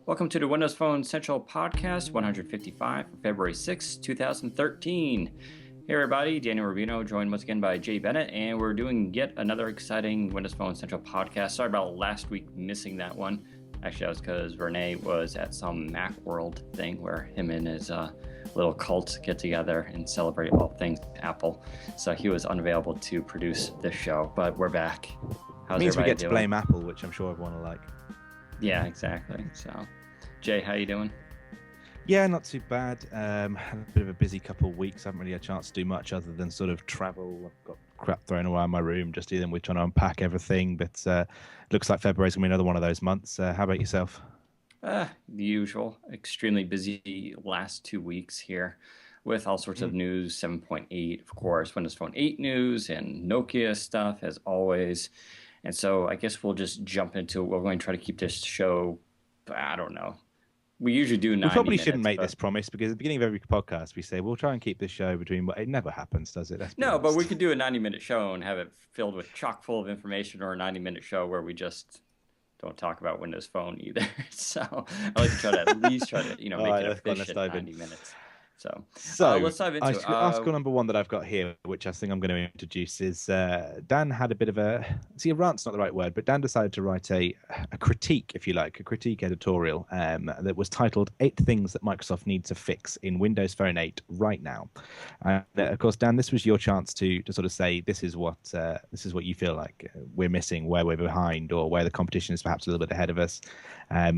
Welcome to the Windows Phone Central Podcast 155 for February 6, 2013. Hey everybody, Daniel Rubino, joined once again by Jay Bennett, and we're doing yet another exciting Windows Phone Central podcast. Sorry about last week missing that one. Actually, that was because Renee was at some Macworld thing where him and his little cult get together and celebrate all things Apple. So he was unavailable to produce this show, but we're back. How's means we get to blame Apple, which I'm sure everyone will like. Yeah, exactly. So, Jay, how you doing? Yeah, not too bad. Had a bit of a busy couple of weeks. I haven't really had a chance to do much other than sort of travel. I've got crap thrown around my room just dealing with trying to unpack everything. But looks like February's going to be another one of those months. How about yourself? The usual. Extremely busy last 2 weeks here with all sorts of news. 7.8, of course, Windows Phone 8 news and Nokia stuff, as always. And so I guess we'll just jump into it. We're going to try to keep this show, I don't know. We usually do 90 We probably minutes, shouldn't make this promise because at the beginning of every podcast we say we'll try and keep this show between. It never happens, does it? No, but we could do a 90-minute show and have it filled with chock full of information, or a 90-minute show where we just don't talk about Windows Phone either. So I like to try to at least try to make it efficient 90 minutes. So let's dive into it. Article number one that I've got here, which I think I'm going to introduce, is Dan had a bit of a rant's not the right word, but Dan decided to write a critique, if you like, a critique editorial that was titled 8 Things That Microsoft Needs to Fix in Windows Phone 8 Right Now. Of course, Dan, this was your chance to sort of say this is what you feel like we're missing, where we're behind, or where the competition is perhaps a little bit ahead of us,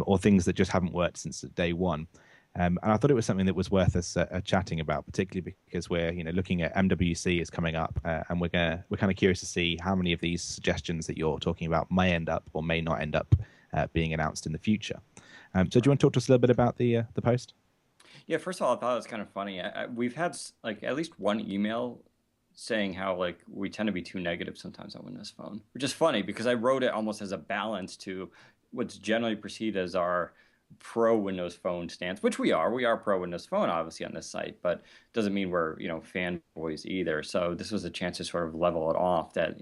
or things that just haven't worked since day one. And I thought it was something that was worth us chatting about, particularly because we're looking at MWC is coming up, and we're kind of curious to see how many of these suggestions that you're talking about may end up or may not end up being announced in the future. So do you want to talk to us a little bit about the post? Yeah, first of all, I thought it was kind of funny. We've had at least one email saying how we tend to be too negative sometimes on Windows Phone, which is funny because I wrote it almost as a balance to what's generally perceived as our pro Windows Phone stance, which we are. We are pro Windows Phone, obviously, on this site, but doesn't mean we're fanboys either. So this was a chance to sort of level it off that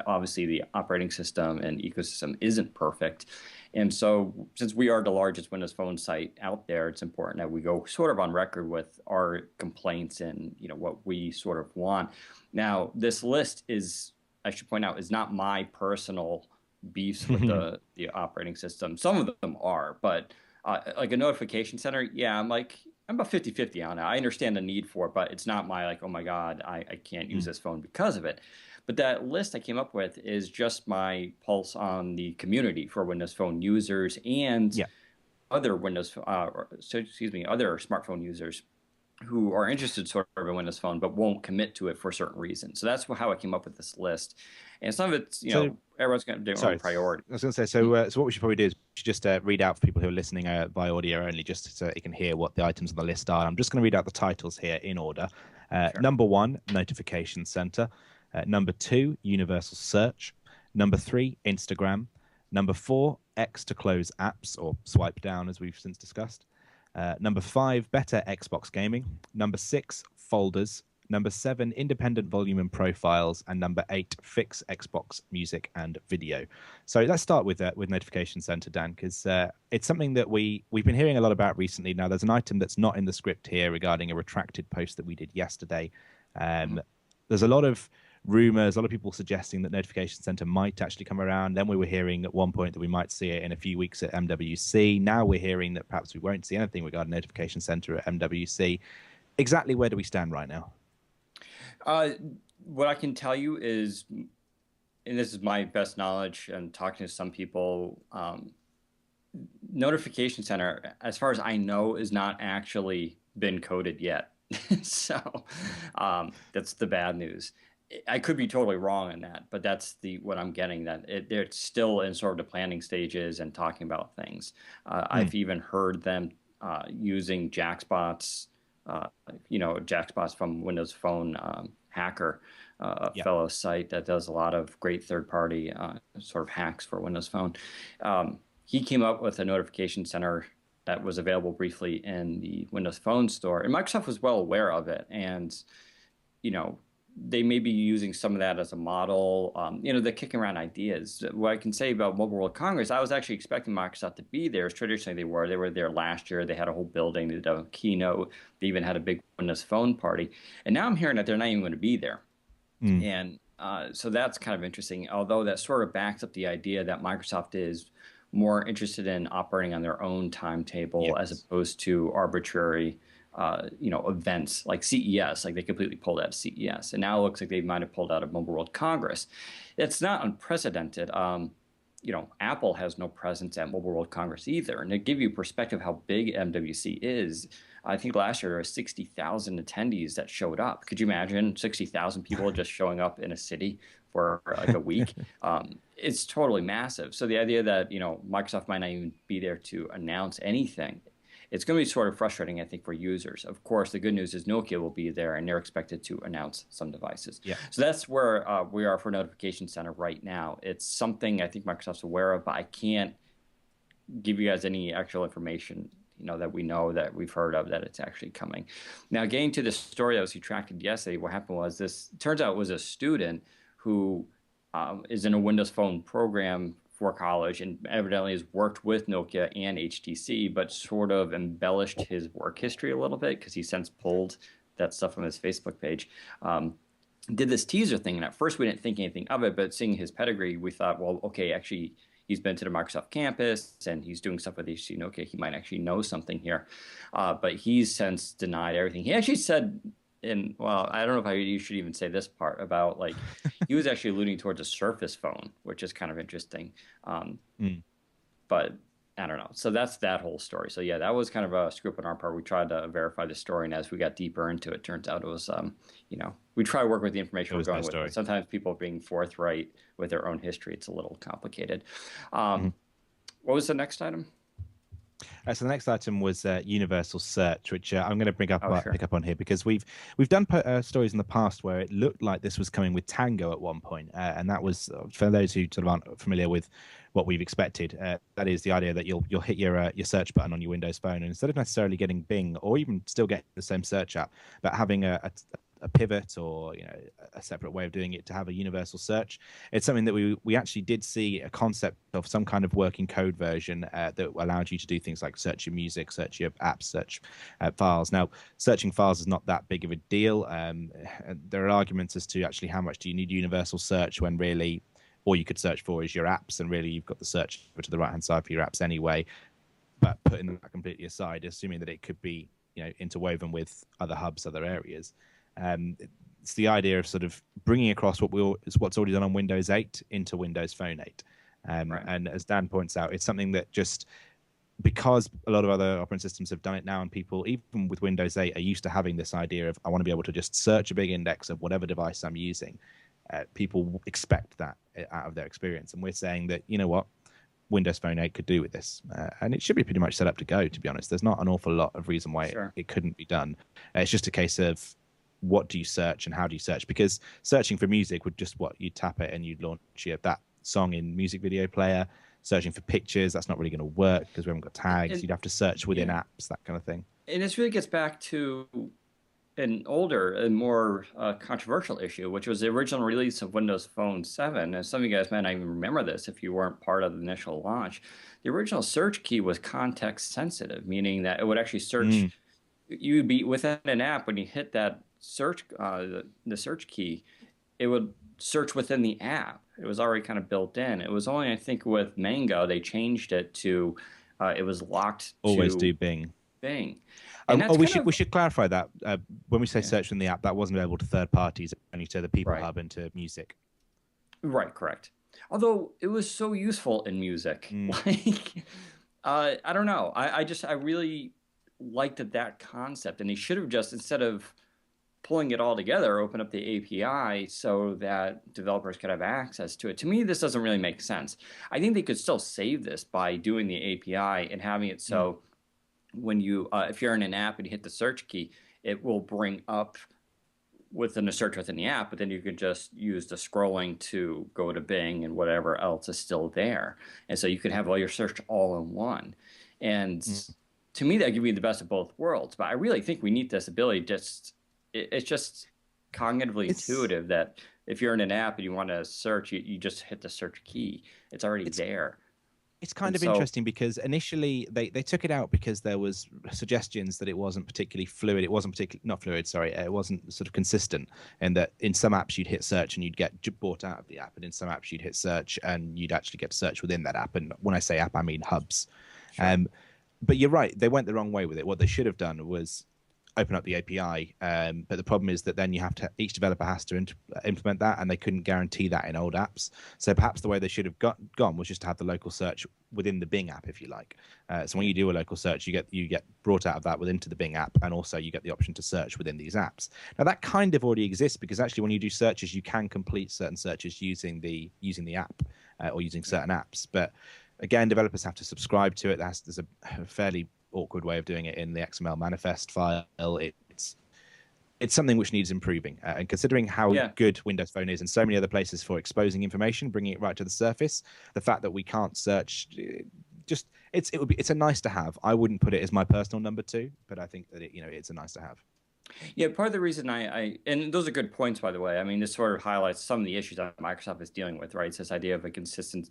obviously the operating system and ecosystem isn't perfect, and so since we are the largest Windows Phone site out there, it's important that we go sort of on record with our complaints and what we sort of want. Now, this list is, I should point out, is not my personal beefs with the operating system. Some of them are, but like a notification center, yeah, I'm about 50-50 on it. I understand the need for it, but it's not my oh my God, I can't use this phone because of it. But that list I came up with is just my pulse on the community for Windows Phone users and other other smartphone users who are interested sort of in Windows Phone but won't commit to it for certain reasons. So that's how I came up with this list. And some of it's, everyone's going to do their own priority. I was going to say, so what we should probably do is we should just read out for people who are listening by audio only, just so you can hear what the items on the list are. I'm just going to read out the titles here in order. Sure. Number 1, Notification Center. Number 2, Universal Search. Number 3, Instagram. Number 4, X to close apps, or swipe down, as we've since discussed. Number 5, better Xbox gaming. Number 6, folders. Number 7, independent volume and profiles. And number 8, fix Xbox music and video. So let's start with Notification Center, Dan, because it's something that we've been hearing a lot about recently. Now, there's an item that's not in the script here regarding a retracted post that we did yesterday. There's a lot of rumors, a lot of people suggesting that Notification Center might actually come around. Then we were hearing at one point that we might see it in a few weeks at MWC. Now we're hearing that perhaps we won't see anything regarding Notification Center at MWC. Exactly where do we stand right now? What I can tell you is, and this is my best knowledge and talking to some people, Notification Center, as far as I know, is not actually been coded yet. So that's the bad news. I could be totally wrong on that, but that's what I'm getting, that they're still in sort of the planning stages and talking about things. I've even heard them using Jackspots, Jackspots from Windows Phone Hacker, fellow site that does a lot of great third-party sort of hacks for Windows Phone. He came up with a notification center that was available briefly in the Windows Phone store, and Microsoft was well aware of it. And they may be using some of that as a model. They're kicking around ideas. What I can say about Mobile World Congress, I was actually expecting Microsoft to be there. As traditionally they were. They were there last year. They had a whole building. They did a keynote. They even had a big Windows Phone party. And now I'm hearing that they're not even going to be there. Mm. And so that's kind of interesting. Although that sort of backs up the idea that Microsoft is more interested in operating on their own timetable as opposed to arbitrary events like CES, like they completely pulled out of CES. And now it looks like they might have pulled out of Mobile World Congress. It's not unprecedented. Apple has no presence at Mobile World Congress either. And to give you perspective how big MWC is, I think last year there were 60,000 attendees that showed up. Could you imagine 60,000 people just showing up in a city for like a week? It's totally massive. So the idea that, Microsoft might not even be there to announce anything, it's going to be sort of frustrating, I think, for users. Of course, the good news is Nokia will be there, and they're expected to announce some devices. Yeah. So that's where we are for Notification Center right now. It's something I think Microsoft's aware of, but I can't give you guys any actual information, that we know that we've heard of that it's actually coming. Now, getting to the story that was retracted yesterday, what happened was this. Turns out it was a student who is in a Windows Phone program for college and evidently has worked with Nokia and HTC, but sort of embellished his work history a little bit because he since pulled that stuff from his Facebook page. Did this teaser thing, and at first we didn't think anything of it, but seeing his pedigree, we thought, well, okay, actually, he's been to the Microsoft campus and he's doing stuff with HTC Nokia. He might actually know something here. But he's since denied everything. He actually said, I don't know if you should even say this part about, like, he was actually alluding towards a Surface phone, which is kind of interesting. But I don't know. So that's that whole story. So yeah, that was kind of a scoop on our part. We tried to verify the story, and as we got deeper into it, turns out it was, we try to work with the information we're going with. But sometimes people being forthright with their own history, it's a little complicated. What was the next item? So the next item was universal search, which I'm going to pick up on here because we've done stories in the past where it looked like this was coming with Tango at one point, and that was, for those who sort of aren't familiar with what we've expected, that is the idea that you'll hit your search button on your Windows phone, and instead of necessarily getting Bing or even still getting the same search app, but having a pivot or a separate way of doing it to have a universal search. It's something that we actually did see a concept of some kind of working code version that allowed you to do things like search your music, search your apps, search files. Now, searching files is not that big of a deal. There are arguments as to actually how much do you need universal search when really all you could search for is your apps, and really you've got the search over to the right hand side for your apps anyway. But putting that completely aside, assuming that it could be interwoven with other hubs, other areas. It's the idea of sort of bringing across what's already done on Windows 8 into Windows Phone 8. Right. And as Dan points out, it's something that just because a lot of other operating systems have done it now, and people, even with Windows 8, are used to having this idea of I want to be able to just search a big index of whatever device I'm using. People expect that out of their experience. And we're saying that, Windows Phone 8 could do with this. And it should be pretty much set up to go, to be honest. There's not an awful lot of reason why it couldn't be done. It's just a case of what do you search and how do you search? Because searching for music would just you tap it and you'd launch that song in music video player. Searching for pictures, that's not really going to work because we haven't got tags. You'd have to search within apps, that kind of thing. And this really gets back to an older and more controversial issue, which was the original release of Windows Phone 7. And some of you guys might not even remember this if you weren't part of the initial launch. The original search key was context sensitive, meaning that it would actually search. You'd be within an app when you hit that search, the search key, it would search within the app. It was already kind of built in. It was only, I think, with Mango they changed it to it was locked. Always do Bing. Bing. We should clarify that when we say search in the app, that wasn't available to third parties, only to the People Hub and to music. Right, correct. Although it was so useful in music, like I don't know. I really liked that concept, and they should have just, instead of pulling it all together, open up the API so that developers could have access to it. To me, this doesn't really make sense. I think they could still save this by doing the API and having it so when you, if you're in an app and you hit the search key, it will bring up within the search within the app, but then you could just use the scrolling to go to Bing and whatever else is still there. And so you could have all your search all in one. And to me, that gives you the best of both worlds. But I really think we need this ability. It's just cognitively It's intuitive that if you're in an app and you want to search, you just hit the search key. It's already it's there. it's kind And of so, interesting because initially they took it out because there was suggestions that it wasn't particularly fluid. It wasn't particularly not fluid. Sorry, it wasn't sort of consistent. And that in some apps you'd hit search and you'd get brought out of the app, and in some apps you'd hit search and you'd actually get to search within that app. And when I say app, I mean hubs. sure. Um, but you're right; they went the wrong way with it. What they should have done was open up the API. But the problem is that then you have to each developer has to implement that, and they couldn't guarantee that in old apps. So perhaps the way they should have gone was just to have the local search within the Bing app, if you like. So when you do a local search, you get brought out of that into the Bing app, and also you get the option to search within these apps. Now that kind of already exists because actually when you do searches, you can complete certain searches using the app or using certain apps. But again, developers have to subscribe to it. There's a fairly awkward way of doing it in the XML manifest file. It's something which needs improving. And considering how Yeah. good Windows Phone is and so many other places for exposing information, bringing it right to the surface, the fact that we can't search, just it's a nice to have. I wouldn't put it as my personal number two, but I think that it's a nice to have. Yeah, part of the reason and those are good points, by the way. I mean, this sort of highlights some of the issues that Microsoft is dealing with, right? It's this idea of a consistent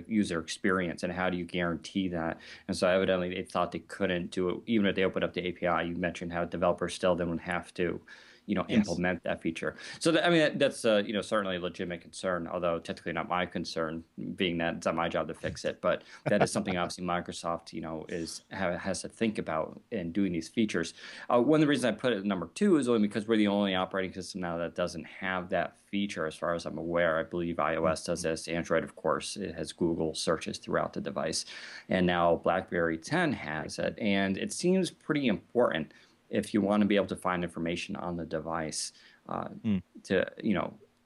user experience, and how do you guarantee that? And so evidently they thought they couldn't do it, even if they opened up the API. You mentioned how developers still then would have to, Yes. implement that feature. So that, I mean, that's certainly a legitimate concern, although technically not my concern, being that it's not my job to fix it. But that is something obviously Microsoft, has to think about in doing these features. One of the reasons I put it at number two is only because we're the only operating system now that doesn't have that feature, as far as I'm aware. I believe iOS does this. Android, of course, it has Google searches throughout the device, and now BlackBerry 10 has it, and it seems pretty important if you want to be able to find information on the device.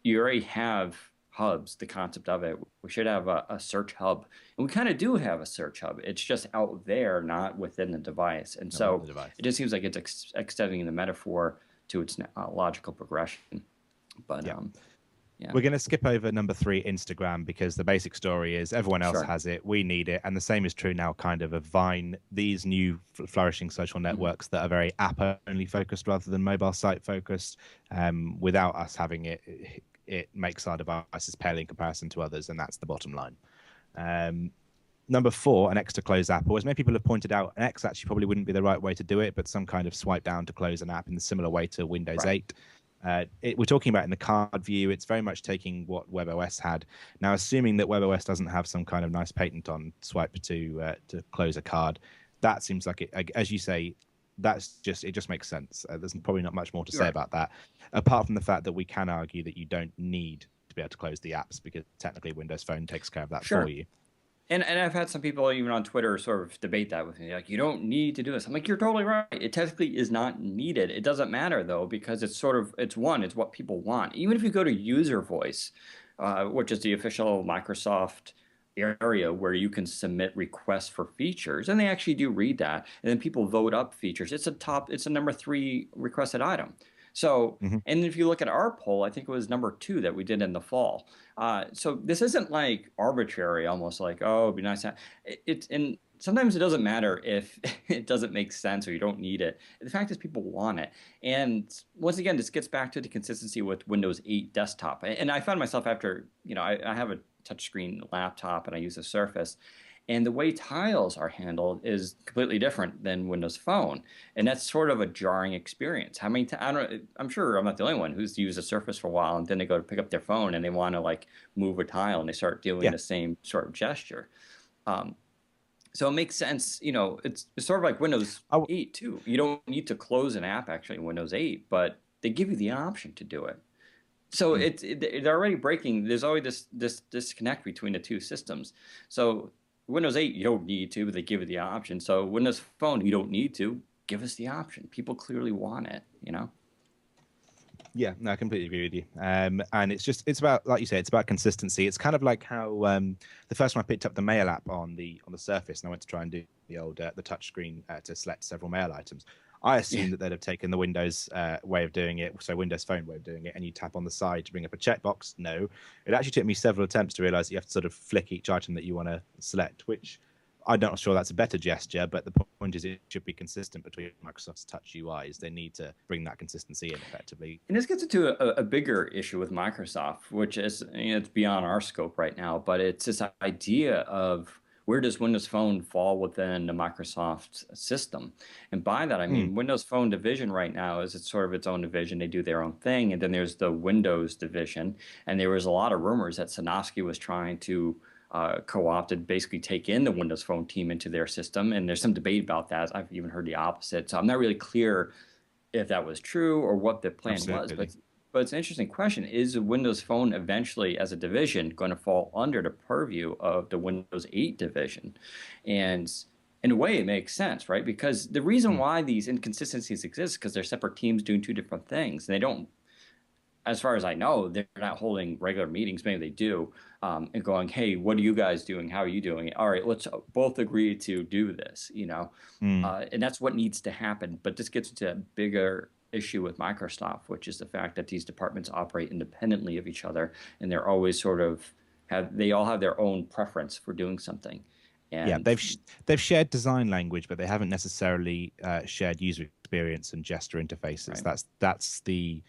You already have hubs. The concept of it, we should have a search hub, and we kind of do have a search hub. It's just out there, not within the device. And Not within so the device. it just seems like it's extending the metaphor to its logical progression. But Yeah. yeah, We're going to skip over number three, Instagram, because the basic story is everyone else sure. has it. We need it. And the same is true now kind of Vine, these new flourishing social networks that are very app only focused rather than mobile site focused. Without us having it, it makes our devices pale in comparison to others. And that's the bottom line. Number four, an X to close app. Or as many people have pointed out, an X actually probably wouldn't be the right way to do it, but some kind of swipe down to close an app in the similar way to Windows Right. 8. We're talking about in the card view. It's very much taking what WebOS had. Now, assuming that WebOS doesn't have some kind of nice patent on swipe to close a card, that seems like it. As you say, it just makes sense. There's probably not much more to say Sure. about that, apart from the fact that we can argue that you don't need to be able to close the apps because technically Windows Phone takes care of that Sure. for you. And I've had some people even on Twitter sort of debate that with me. Like, you don't need to do this. I'm like, you're totally right. It technically is not needed. It doesn't matter though, because it's what people want. Even if you go to user voice, which is the official Microsoft area where you can submit requests for features, and they actually do read that, and then people vote up features. It's a number 3 requested item. So, Mhm. and if you look at our poll, I think it was number 2 that we did in the fall. So this isn't like arbitrary, almost like, oh, it'd be nice to and sometimes it doesn't matter if it doesn't make sense or you don't need it. The fact is people want it. And once again, this gets back to the consistency with Windows 8 desktop. And I found myself after, I have a touchscreen laptop and I use a Surface. And the way tiles are handled is completely different than Windows Phone, and that's sort of a jarring experience. How many? I don't. I'm sure I'm not the only one who's used a Surface for a while, and then they go to pick up their phone and they want to like move a tile, and they start doing Yeah. the same sort of gesture. Um, so it makes sense. It's sort of like Windows I, 8 too. You don't need to close an app actually in Windows 8, but they give you the option to do it. So mm. they're already breaking. There's always this disconnect between the two systems. So Windows 8, you don't need to, but they give you the option. So Windows Phone, you don't need to. Give us the option. People clearly want it. Yeah, no, I completely agree with you. And it's about, like you say, it's about consistency. It's kind of like how the first time I picked up the mail app on the Surface, and I went to try and do the touch screen to select several mail items. I assumed that they'd have taken the Windows way of doing it, so Windows Phone way of doing it, and you tap on the side to bring up a checkbox. No, it actually took me several attempts to realize that you have to sort of flick each item that you want to select, which I'm not sure that's a better gesture, but the point is it should be consistent between Microsoft's touch UIs. They need to bring that consistency in effectively. And this gets into a bigger issue with Microsoft, which is, it's beyond our scope right now, but it's this idea of where does Windows Phone fall within the Microsoft system? And by that, I mean, Windows Phone division right now is it's sort of its own division. They do their own thing. And then there's the Windows division. And there was a lot of rumors that Sanofi was trying to co-opted, basically take in the Windows Phone team into their system. And there's some debate about that. I've even heard the opposite. So I'm not really clear if that was true or what the plan was. But it's an interesting question. Is Windows Phone eventually, as a division, going to fall under the purview of the Windows 8 division? And in a way, it makes sense, right? Because the reason why these inconsistencies exist is because they're separate teams doing two different things. And they don't, as far as I know, they're not holding regular meetings. Maybe they do, and going, hey, what are you guys doing? How are you doing it? All right, let's both agree to do this, and that's what needs to happen. But this gets into a bigger issue with Microsoft, which is the fact that these departments operate independently of each other, and they're always sort of they all have their own preference for doing something. And yeah, they've shared design language, but they haven't necessarily shared user experience and gesture interfaces. Right. That's the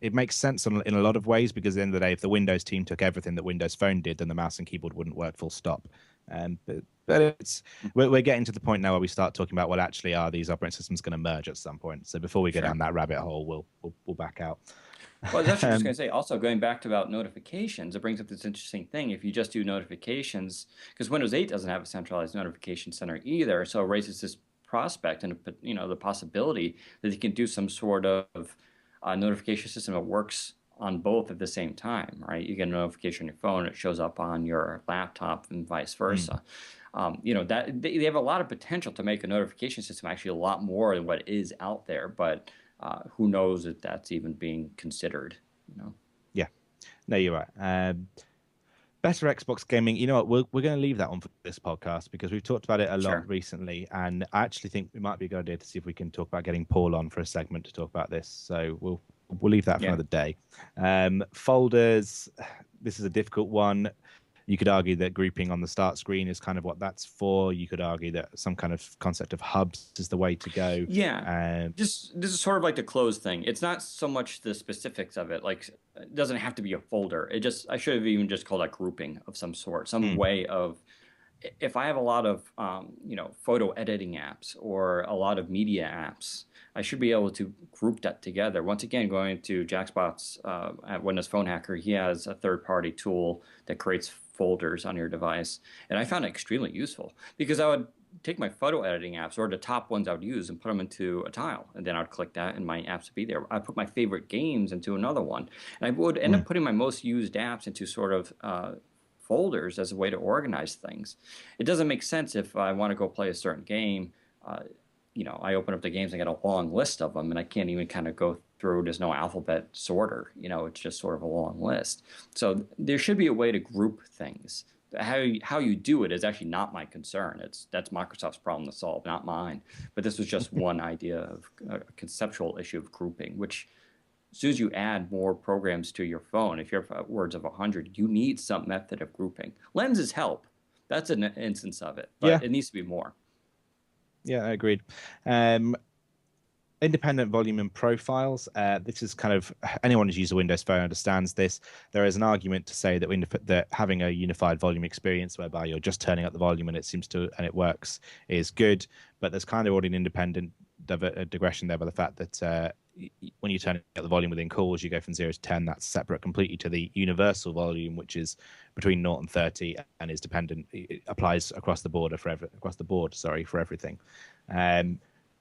it makes sense in a lot of ways, because at the end of the day, if the Windows team took everything that Windows Phone did, then the mouse and keyboard wouldn't work full stop. But we're getting to the point now where we start talking about what actually are these operating systems going to merge at some point. So before we go down that rabbit hole, we'll back out. Well, that's what I was going to say. Also, going back to about notifications, it brings up this interesting thing. If you just do notifications, because Windows 8 doesn't have a centralized notification center either, so it raises this prospect and the possibility that you can do some sort of notification system that works on both at the same time, right? You get a notification on your phone, it shows up on your laptop, and vice versa. That they have a lot of potential to make a notification system actually a lot more than what is out there, but who knows if that's even being considered? Yeah, no, you're right. Better Xbox gaming. You know what? We're going to leave that one for this podcast because we've talked about it a lot recently, and I actually think it might be a good idea to see if we can talk about getting Paul on for a segment to talk about this. So we'll leave that for another day. Folders. This is a difficult one. You could argue that grouping on the start screen is kind of what that's for. You could argue that some kind of concept of hubs is the way to go. Yeah. This is sort of like the closed thing. It's not so much the specifics of it. Like, it doesn't have to be a folder. I should have even just called it grouping of some sort, some way of, if I have a lot of, photo editing apps or a lot of media apps, I should be able to group that together. Once again, going to Jackspot's at Windows Phone Hacker, he has a third-party tool that creates folders on your device, and I found it extremely useful because I would take my photo editing apps, or the top ones I would use, and put them into a tile, and then I'd click that and my apps would be there. I'd put my favorite games into another one, and I would end up putting my most used apps into sort of folders as a way to organize things. It doesn't make sense if I want to go play a certain game. I open up the games and get a long list of them, and I can't even kind of go through. There's no alphabet sorter. It's just sort of a long list. So there should be a way to group things. How you do it is actually not my concern. That's Microsoft's problem to solve, not mine. But this was just one idea of a conceptual issue of grouping, which as soon as you add more programs to your phone, if you have words of 100, you need some method of grouping. Lenses help. That's an instance of it, but it needs to be more. Yeah, I agreed. Independent volume and profiles. This is kind of, anyone who's used a Windows Phone understands this. There is an argument to say that having a unified volume experience whereby you're just turning up the volume and it works is good, but there's kind of already an independent digression there by the fact that when you turn up the volume within calls, you go from 0 to 10. That's separate completely to the universal volume, which is between 0 and 30 and is dependent. It applies across the board for everything.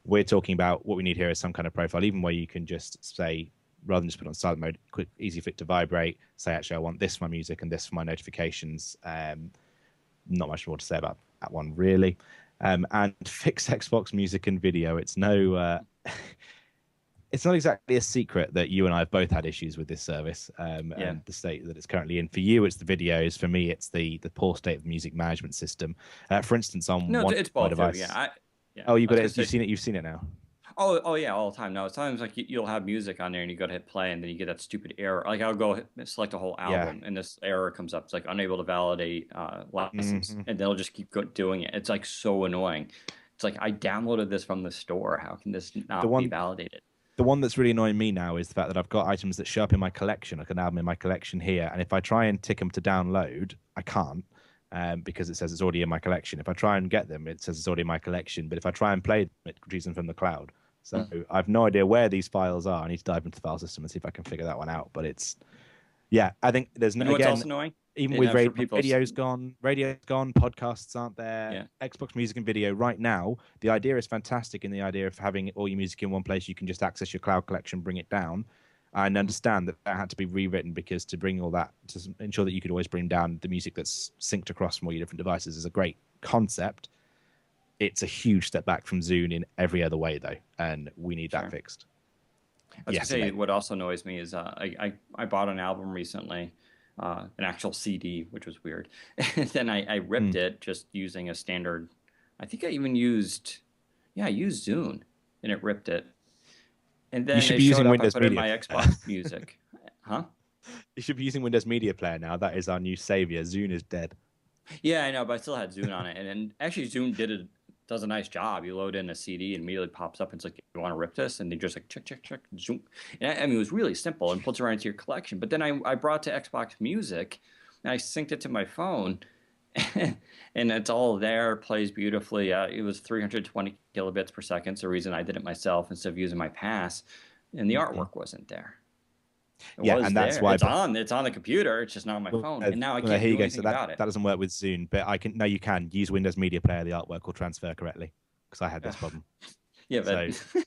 We're talking about what we need here is some kind of profile, even where you can just say, rather than just put it on silent mode, quick, easy for it to vibrate, say, actually, I want this for my music and this for my notifications. Not much more to say about that one, really. And fix Xbox music and video. It's it's not exactly a secret that you and I have both had issues with this service and the state that it's currently in. For you, it's the videos. For me, it's the poor state of the music management system. For instance, on it's both device. Yeah. Oh, you've got it. You've seen it now. Oh yeah, all the time. No, sometimes like you'll have music on there and you go to hit play and then you get that stupid error. Like I'll go select a whole Yeah. album and this error comes up. It's like unable to validate license, Hmm. and they'll just keep doing it. It's like so annoying. It's like I downloaded this from the store. How can this The not be one validated? the one that's really annoying me now is the fact that I've got items that show up in my collection, like an album in my collection here, and if I try and tick them to download, I can't. Because it says it's already in my collection. If I try and get them, it says it's already in my collection. But if I try and play them, it retrieves them from the cloud. So I've no idea where these files are. I need to dive into the file system and see if I can figure that one out. But it's, yeah, I think there's You no, know what's again, also annoying? even And with for people, radio's gone, podcasts aren't there, yeah, Xbox Music and Video right now. The idea is fantastic in the idea of having all your music in one place. You can just access your cloud collection, bring it down. I understand that had to be rewritten because to bring all that, to ensure that you could always bring down the music that's synced across from all your different devices is a great concept. It's a huge step back from Zune in every other way, though, and we need that sure. fixed. I was gonna Yes, say mate. what also annoys me is I bought an album recently, an actual CD, which was weird. And then I ripped Mm. it just using a standard. I think I even used, yeah, I used Zune, and it ripped it. And You then should it be showed using up. I Windows put it in Media my Player. Xbox Music, huh? You should be using Windows Media Player now. That is our new savior. Zune is dead. Yeah, I know, but I still had Zune on it, and then actually Zune does a nice job. You load in a CD and immediately pops up. And it's like, you want to rip this, and they just like check, check, check, zoom. And I mean, it was really simple and puts it right into your collection. But then I brought to Xbox Music, and I synced it to my phone, and it's all there, plays beautifully. It was 320 kilobits per second. It's the reason I did it myself instead of using my pass, and the Mhm. artwork wasn't there. It Yeah, was and that's there. why. It's on the computer. It's just not on my Well, phone, and now I well, can't here you do go. So anything that about it. that doesn't work with Zune, but I can. No, you can use Windows Media Player. The artwork will transfer correctly because I had this problem. Yeah, but So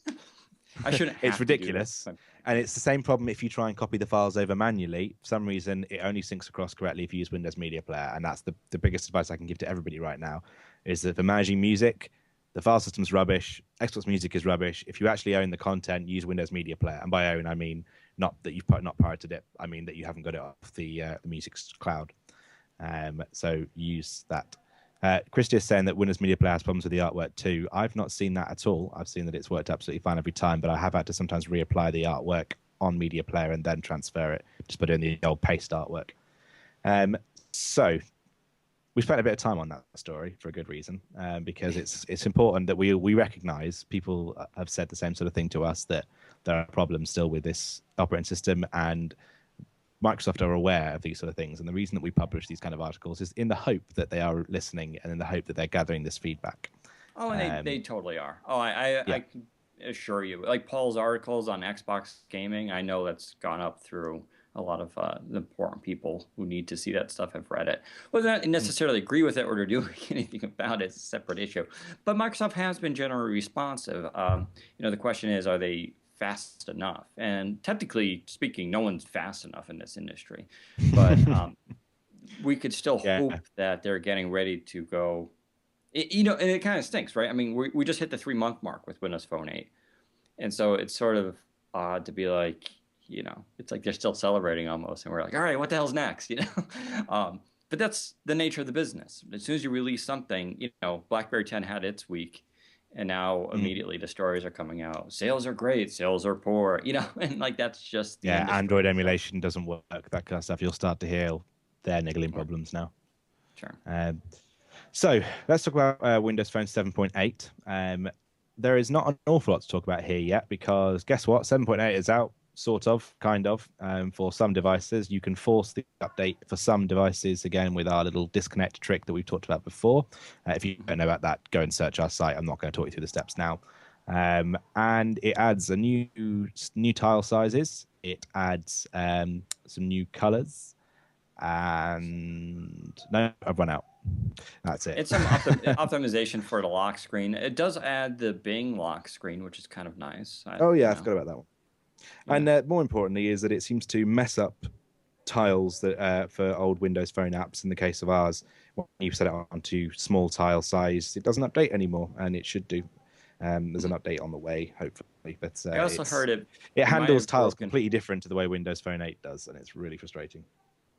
I shouldn't it's have to do this. ridiculous. And it's the same problem if you try and copy the files over manually. For some reason, it only syncs across correctly if you use Windows Media Player. And that's the biggest advice I can give to everybody right now is that for managing music, the file system's rubbish. Xbox Music is rubbish. If you actually own the content, use Windows Media Player. And by own, I mean not that you've not pirated it. I mean that you haven't got it off the music's cloud. So use that. Christy is saying that Windows Media Player has problems with the artwork too. I've not seen that at all. I've seen that it's worked absolutely fine every time, but I have had to sometimes reapply the artwork on Media Player and then transfer it, just put in the old paste artwork. So we spent a bit of time on that story for a good reason, because it's important that we recognize people have said the same sort of thing to us, that there are problems still with this operating system, and Microsoft are aware of these sort of things. And the reason that we publish these kind of articles is in the hope that they are listening and in the hope that they're gathering this feedback. Oh, and they totally are. Oh, Yeah. I can assure you. Like Paul's articles on Xbox gaming, I know that's gone up through a lot of the important people who need to see that stuff have read it. Whether not necessarily agree with it or to do anything about it is a separate issue. But Microsoft has been generally responsive. The question is, are they fast enough? And technically speaking, no one's fast enough in this industry. But we could still Yeah. hope that they're getting ready to go. And it kind of stinks, right? I mean, we just hit the 3 month mark with Windows Phone 8. And so it's sort of odd to be like, it's like they're still celebrating almost. And we're like, all right, what the hell's next? But that's the nature of the business. As soon as you release something, BlackBerry 10 had its week. And now immediately the stories are coming out. Sales are great, sales are poor, and like that's just the industry. Android emulation doesn't work, that kind of stuff. You'll start to hear their niggling problems now. Sure. So let's talk about Windows Phone 7.8. There is not an awful lot to talk about here yet because guess what? 7.8 is out, sort of, kind of, for some devices. You can force the update for some devices, again, with our little disconnect trick that we've talked about before. If you don't know about that, go and search our site. I'm not going to talk you through the steps now. And it adds a new tile sizes. It adds some new colors. And no, I've run out. That's it. It's some optimization for the lock screen. It does add the Bing lock screen, which is kind of nice. I forgot about that one. Yeah. And more importantly is that it seems to mess up tiles that for old Windows Phone apps. In the case of ours, when you set it onto small tile size, it doesn't update anymore, and it should do. There's an update on the way, hopefully. But I also heard it handles tiles completely different to the way Windows Phone 8 does, and it's really frustrating.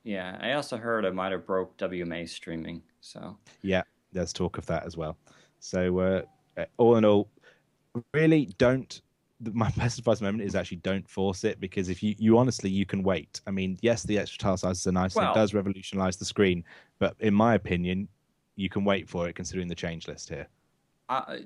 Yeah, I also heard it might have broke WMA streaming. So yeah, there's talk of that as well. So all in all, really don't. My best advice at the moment is actually don't force it, because if you honestly, you can wait. I mean, yes, the extra tile sizes are nice and it Well, does revolutionize the screen, but in my opinion, you can wait for it considering the change list here. I,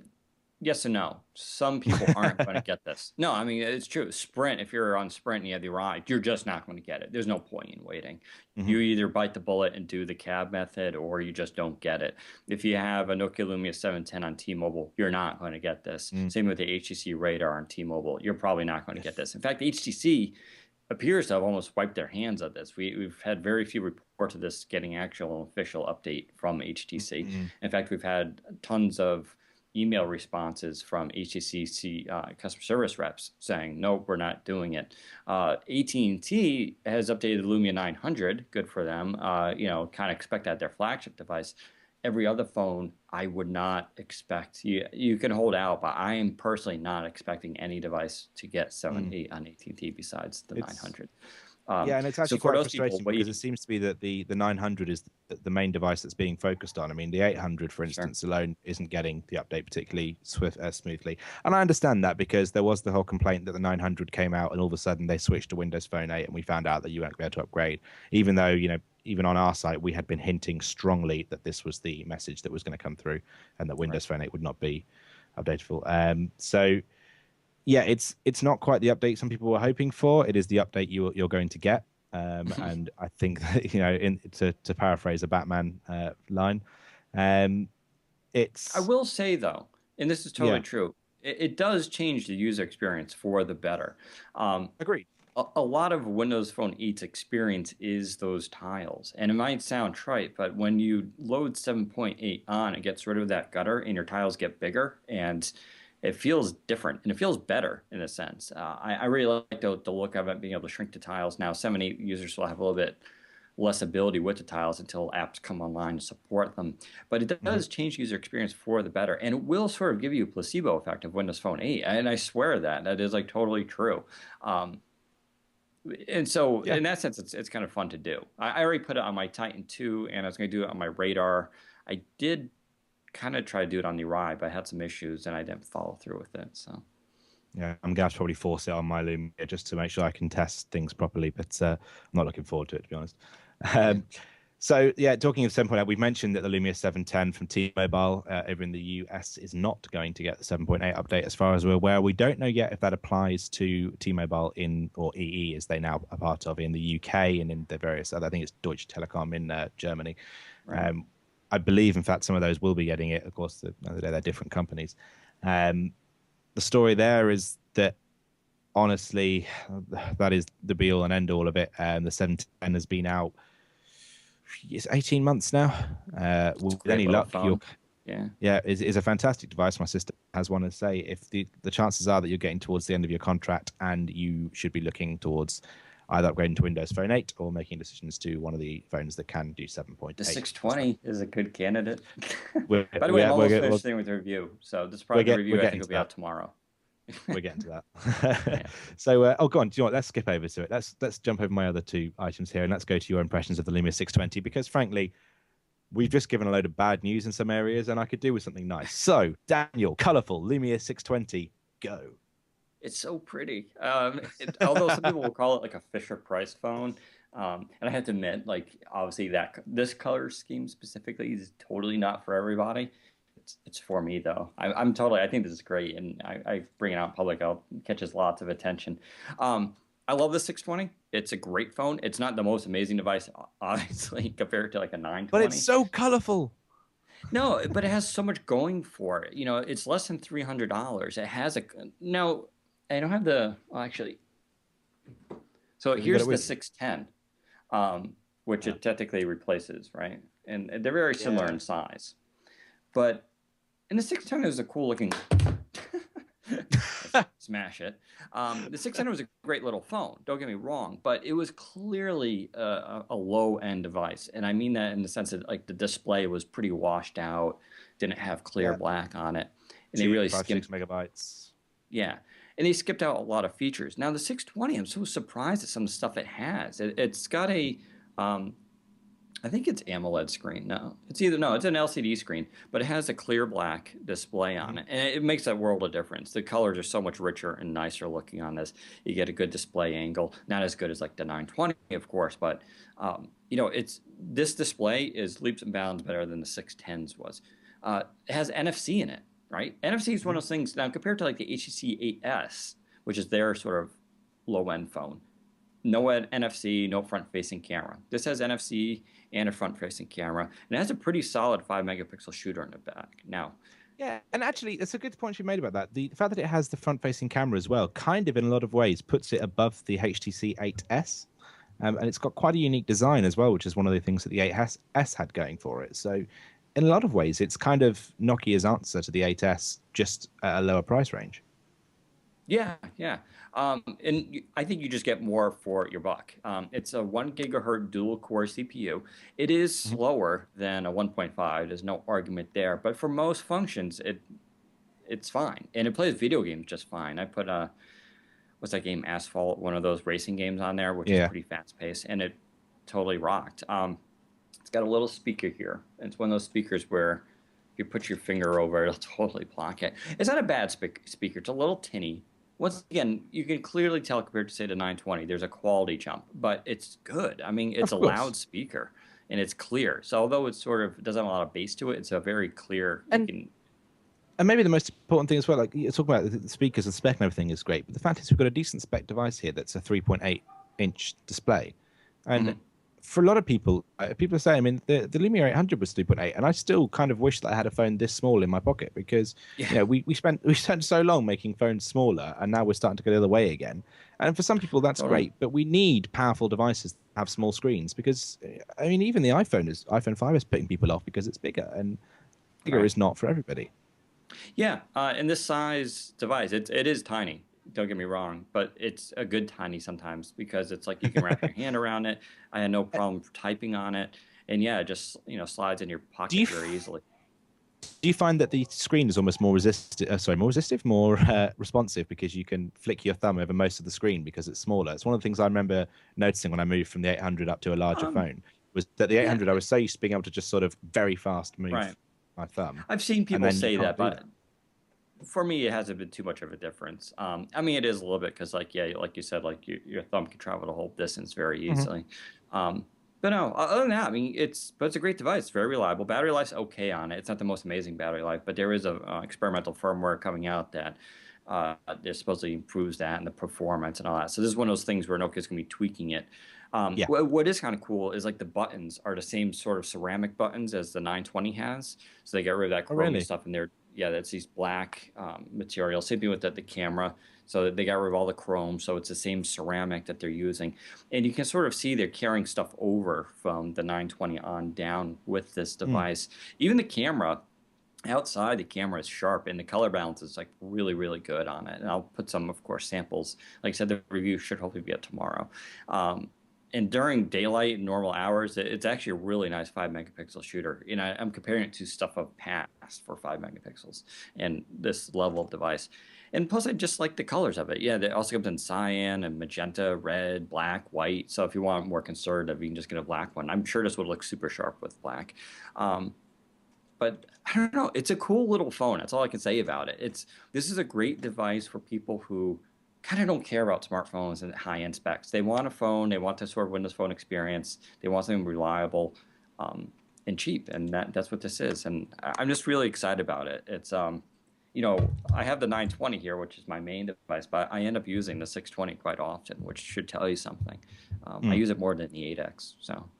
yes and no. Some people aren't going to get this. No, I mean, it's true. Sprint, if you're on Sprint and you have the ride, you're just not going to get it. There's no point in waiting. Hmm. You either bite the bullet and do the cab method, or you just don't get it. If you have a Nokia Lumia 710 on T-Mobile, you're not going to get this. Mm. Same with the HTC Radar on T-Mobile. You're probably not going to get Yes. this. In fact, HTC appears to have almost wiped their hands of this. We've had very few reports of this getting actual official update from HTC. Mm. In fact, we've had tons of email responses from HTC customer service reps saying, nope, we're not doing it. AT&T has updated the Lumia 900. Good for them. Kind of expect that their flagship device. Every other phone, I would not expect. You can hold out, but I am personally not expecting any device to get 7.8 on AT&T besides the 900. Yeah, and it's So actually for quite those people, frustrating because it seems to be that the 900 is the main device that's being focused on. I mean, the 800, for sure. instance, alone isn't getting the update particularly smoothly. And I understand that because there was the whole complaint that the 900 came out and all of a sudden they switched to Windows Phone 8 and we found out that you weren't going to be able to upgrade, even though, even on our site, we had been hinting strongly that this was the message that was going to come through and that Windows Phone 8 would not be updatable. So yeah, it's not quite the update some people were hoping for. It is the update you're going to get. And I think that, to paraphrase a Batman line, I it's will say though, and this is totally yeah, true, it does change the user experience for the better. agreed. A lot of Windows Phone 8's experience is those tiles. And it might sound trite, but when you load 7.8 on, it gets rid of that gutter and your tiles get bigger and it feels different and it feels better in a sense. I really like the look of it, being able to shrink the tiles. Now, 7.8 users will have a little bit less ability with the tiles until apps come online to support them. But it Mm-hmm. does change user experience for the better. And it will sort of give you a placebo effect of Windows Phone 8. And I swear that is like totally true. And so Yeah. in that sense, it's kind of fun to do. I already put it on my Titan 2 and I was going to do it on my Radar. I did kind of try to do it on the Rye, but I had some issues and I didn't follow through with it. So Yeah, I'm going to probably force it on my Lumia just to make sure I can test things properly, but I'm not looking forward to it, to be honest. yeah. So, yeah, talking of 7.8, we've mentioned that the Lumia 710 from T-Mobile over in the US is not going to get the 7.8 update as far as we're aware. We don't know yet if that applies to T-Mobile or EE, as they now are part of in the UK and in the various other, I think it's Deutsche Telekom in Germany. Right. I believe, in fact, some of those will be getting it. Of course, they're different companies. The story there is that, honestly, that is the be all and end all of it. The 710 has been out, it's 18 months now. It's a With great any little luck, phone. Yeah. is a fantastic device. My sister has one to say. If the chances are that you're getting towards the end of your contract and you should be looking towards either upgrading to Windows Phone 8 or making decisions to one of the phones that can do 7.8. The 620 is a good candidate. We're, By the way, I'm almost we're, finished with the review. So this is probably the review we're I think getting will to be that. out tomorrow. We're getting to Yeah. that. So, oh, go on. Do you know what? Let's skip over to it. Let's jump over my other two items here and let's go to your impressions of the Lumia 620, because frankly, we've just given a load of bad news in some areas and I could do with something nice. So, Daniel, colorful Lumia 620, go. It's so pretty. Although some people will call it like a Fisher Price phone. And I have to admit, like obviously this color scheme specifically is totally not for everybody. It's for me though. I think this is great, and I bring it out in public. It catches lots of attention. I love the 620. It's a great phone. It's not the most amazing device, obviously, compared to like a 920. But it's so colorful. No, but it has so much going for it. It's less than $300. It has no. I don't have actually. So here's the 610, which it technically replaces, right? And they're very similar in size. But in the 610 is a cool looking. Smash it. The 600 was a great little phone. Don't get me wrong, but it was clearly a low end device, and I mean that in the sense that like the display was pretty washed out, didn't have clear black on it, and they really skimmed 6 megabytes. Yeah, and they skipped out a lot of features. Now the 620, I'm so surprised at some of the stuff it has. It's got a I think it's AMOLED screen. No, it's either no, it's an LCD screen, but it has a clear black display on it, and it makes that world of difference. The colors are so much richer and nicer looking on this. You get a good display angle, not as good as like the 920, of course, but you know, it's this display is leaps and bounds better than the 610s was. It has NFC in it, right? NFC is one of those things now compared to like the HTC 8S, which is their sort of low end phone. No NFC, no front-facing camera. This has NFC and a front-facing camera, and it has a pretty solid 5 megapixel shooter in the back. Now, Yeah, and actually, it's a good point you made about that. The fact that it has the front-facing camera as well, kind of in a lot of ways, puts it above the HTC 8S, and it's got quite a unique design as well, which is one of the things that the 8S had going for it. So, in a lot of ways, it's kind of Nokia's answer to the 8S, just at a lower price range. yeah, yeah. I think you just get more for your buck. It's a 1 gigahertz dual core CPU. It is Mhm. slower than a 1.5. There's no argument there. But for most functions, it's fine. And it plays video games just fine. I put what's that game, Asphalt, one of those racing games on there, which is Yeah. pretty fast paced, and it totally rocked. It's got a little speaker here. It's one of those speakers where if you put your finger over it, it'll totally block it. It's not a bad speaker. It's a little tinny. Once again, you can clearly tell compared to say the 920, there's a quality jump, but it's good. I mean, it's Of a course. loud speaker and it's clear. So although it sort of doesn't have a lot of bass to it, it's a very clear. You And can, and maybe the most important thing as well, like you're talking about the speakers and spec and everything is great, but the fact is we've got a decent spec device here that's a 3.8-inch display. And Mhm. for a lot of people, people are saying, I mean, the Lumia 800 was 3.8, and I still kind of wish that I had a phone this small in my pocket because, Yeah, you know, we spent so long making phones smaller, and now we're starting to go the other way again. And for some people, that's totally. great, but we need powerful devices that have small screens because, I mean, even the iPhone 5 is putting people off because it's bigger, and bigger Right. is not for everybody. Yeah, and this size device, it is tiny. Don't get me wrong, but it's a good tiny sometimes because it's like you can wrap your hand around it. I had no problem typing on it, and yeah, it just slides in your Do you pocket very easily. do you find that the screen is almost more resistive? More resistive, more responsive because you can flick your thumb over most of the screen because it's smaller. It's one of the things I remember noticing when I moved from the 800 up to a larger Um, phone. Was that the yeah, 800? I was so used to being able to just sort of very fast right. move my thumb, I've seen and people then you say can't that, do but that. for me, it hasn't been too much of a difference. I mean, it is a little bit because, like, yeah, like you said, like your thumb can travel the whole distance very Hmm. easily. Um, but no, other than that, I mean, it's a great device. It's very reliable. Battery life's okay on it. It's not the most amazing battery life, but there is a experimental firmware coming out that it supposedly improves that and the performance and all that. So this is one of those things where Nokia's gonna be tweaking it. Yeah. What is kind of cool is like the buttons are the same sort of ceramic buttons as the 920 has. So they got rid of that Oh, chromy really? stuff in there. Yeah, that's these black material. Same thing with the camera. So they got rid of all the chrome. So it's the same ceramic that they're using. And you can sort of see they're carrying stuff over from the 920 on down with this Mm. device. Even the camera, outside the camera is sharp and the color balance is like really, really good on it. And I'll put some, of course, samples. Like I said, the review should hopefully be out tomorrow. Um, and during daylight and normal hours, it's actually a really nice 5 megapixel shooter. You know, I'm comparing it to stuff of past for 5 megapixels and this level of device. And plus, I just like the colors of it. Yeah, it also comes in cyan and magenta, red, black, white. So if you want more conservative, you can just get a black one. I'm sure this would look super sharp with black. Um, but I don't know. It's a cool little phone. That's all I can say about it. This is a great device for people who kind of don't care about smartphones and high-end specs. They want a phone. They want the sort of Windows Phone experience. They want something reliable, um, and cheap, and that's what this is. And I'm just really excited about it. I have the 920 here, which is my main device, but I end up using the 620 quite often, which should tell you something. I Mm. use it more than the 8X, so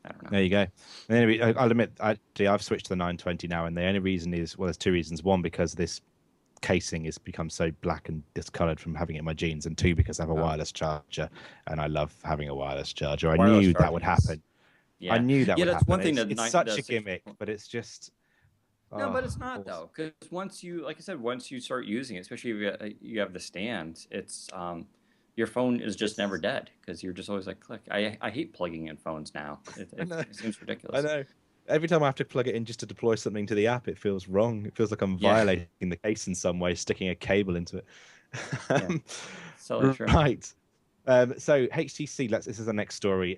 I don't know. There you go. And anyway, I'll admit, actually, I've switched to the 920 now, and the only reason is, well, there's two reasons. One, because this casing has become so black and discolored from having it in my jeans, and two, because I have a Oh, wireless charger, and I love having a wireless charger. I wireless knew that would charging is happen. I Yeah, knew that yeah, would that's happen. one thing It's that it's the such a six. gimmick, but it's just No, but it's of not course. though, because once you, like I said, once you start using it, especially if you have the stand, it's your phone is just never It's dead because you're just always like click. I hate plugging in phones now. It, I it, know, it seems I ridiculous. know. Every time I have to plug it in just to deploy something to the app, it feels wrong. It feels like I'm Yeah, violating the case in some way, sticking a cable into it. yeah, so true. Right. So HTC, this is the next story.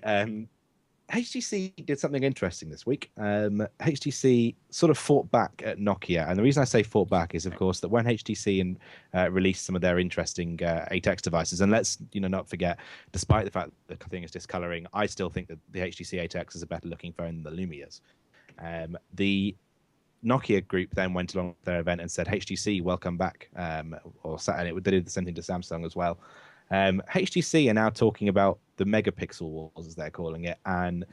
HTC did something interesting this week. HTC sort of fought back at Nokia, and the reason I say fought back is, of course, that when HTC released some of their interesting 8X devices, and let's not forget, despite the fact that the thing is discoloring, I still think that the HTC 8X is a better looking phone than the Lumias. The Nokia group then went along to their event and said, HTC, welcome back. And they did the same thing to Samsung as well. HTC are now talking about the megapixel wars, as they're calling it, and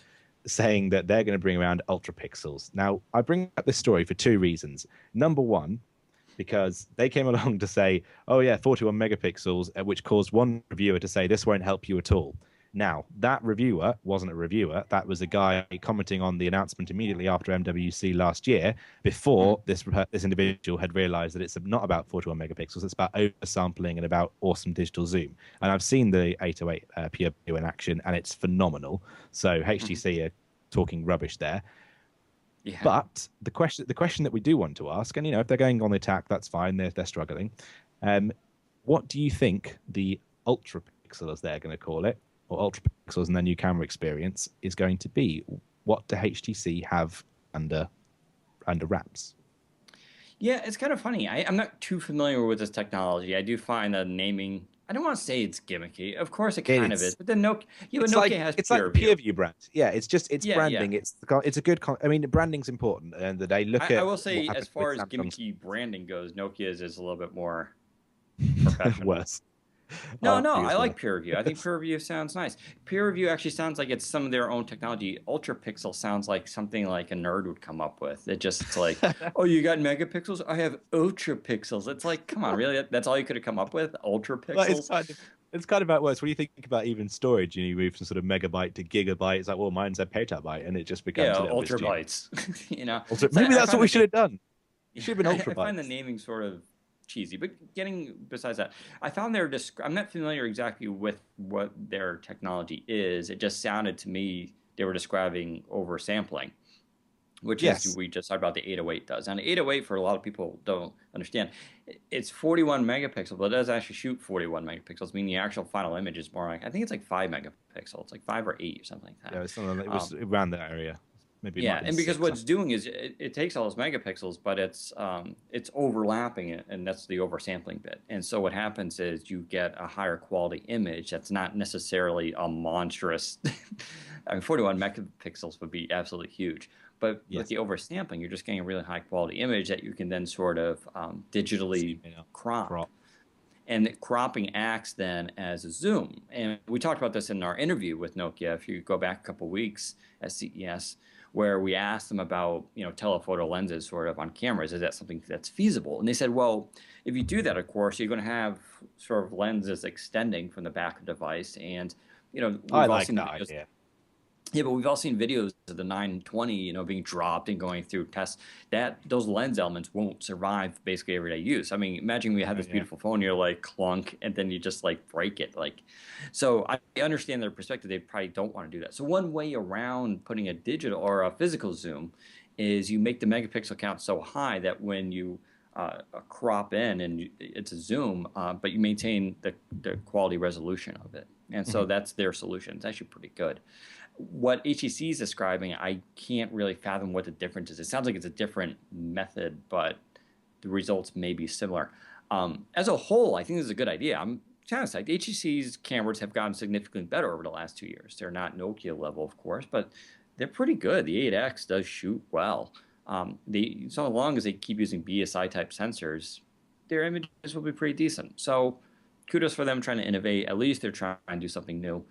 saying that they're going to bring around ultra pixels. Now, I bring up this story for two reasons. Number one, because they came along to say, oh yeah, 41 megapixels, which caused one reviewer to say, this won't help you at all. Now, that reviewer wasn't a reviewer. That was a guy commenting on the announcement immediately after MWC last year, before this individual had realized that it's not about 41 megapixels. It's about oversampling and about awesome digital zoom. And I've seen the 808 Pure View in action, and it's phenomenal. So HTC are talking rubbish there. Yeah. But the question that we do want to ask, and if they're going on the attack, that's fine. They're struggling. What do you think the ultra pixel, as they're going to call it, or ultra pixels and their new camera experience is going to be? What do HTC have under wraps? Yeah, it's kind of funny. I'm not too familiar with this technology. I do find the naming, I don't want to say it's gimmicky. Of course, it kind of is. But then Nokia has it's like PureView brand. Yeah, it's branding. Yeah. It's a good. Branding's important. At the end of the day, I will say, as far as gimmicky branding goes, Nokia's is a little bit more professional. Worse. No, I like PureView. I think PureView sounds nice. PureView actually sounds like it's some of their own technology. Ultra Pixel sounds like something like a nerd would come up with. It's like, oh, you got megapixels? I have ultra pixels. It's like, come on, really? That's all you could have come up with? Ultra pixels? Well, it's kind of about worse. When you think about even storage, you move from sort of megabyte to gigabyte. It's like, well, mine's a petabyte, and it just becomes ultra bytes. Maybe that's what we should have done. It should have been ultra bytes. I find the naming sort of cheesy, but besides that, I found I'm not familiar exactly with what their technology is. It just sounded to me they were describing oversampling, which is we just talked about the 808 does. And the 808, for a lot of people don't understand, it's 41 megapixels, but it does actually shoot 41 megapixels, meaning the actual final image is more like, I think it's like 5 megapixels. It's like 5 or 8 or something like that. Yeah, it was around that area. Maybe and because what it's doing is it takes all those megapixels, but it's overlapping it, and that's the oversampling bit. And so what happens is you get a higher quality image that's not necessarily a monstrous. 41 megapixels would be absolutely huge, but with the oversampling, you're just getting a really high quality image that you can then sort of digitally crop. And cropping acts then as a zoom. And we talked about this in our interview with Nokia, if you go back a couple weeks at CES, where we asked them about telephoto lenses sort of on cameras. Is that something that's feasible? And they said, well, if you do that, of course, you're going to have sort of lenses extending from the back of the device. And I like that idea. Yeah, but we've all seen videos of the 920, being dropped and going through tests. Those lens elements won't survive basically everyday use. I mean, imagine we have this beautiful phone, you're like clunk, and then you just like break it. So I understand their perspective. They probably don't want to do that. So one way around putting a digital or a physical zoom is you make the megapixel count so high that when you crop in and it's a zoom, but you maintain the quality resolution of it. And so that's their solution. It's actually pretty good. What HTC is describing, I can't really fathom what the difference is. It sounds like it's a different method, but the results may be similar. As a whole, I think this is a good idea. I'm kind of psyched. HTC's cameras have gotten significantly better over the last 2 years. They're not Nokia level, of course, but they're pretty good. The 8X does shoot well. So long as they keep using BSI type sensors, their images will be pretty decent. So kudos for them trying to innovate. At least they're trying to do something new.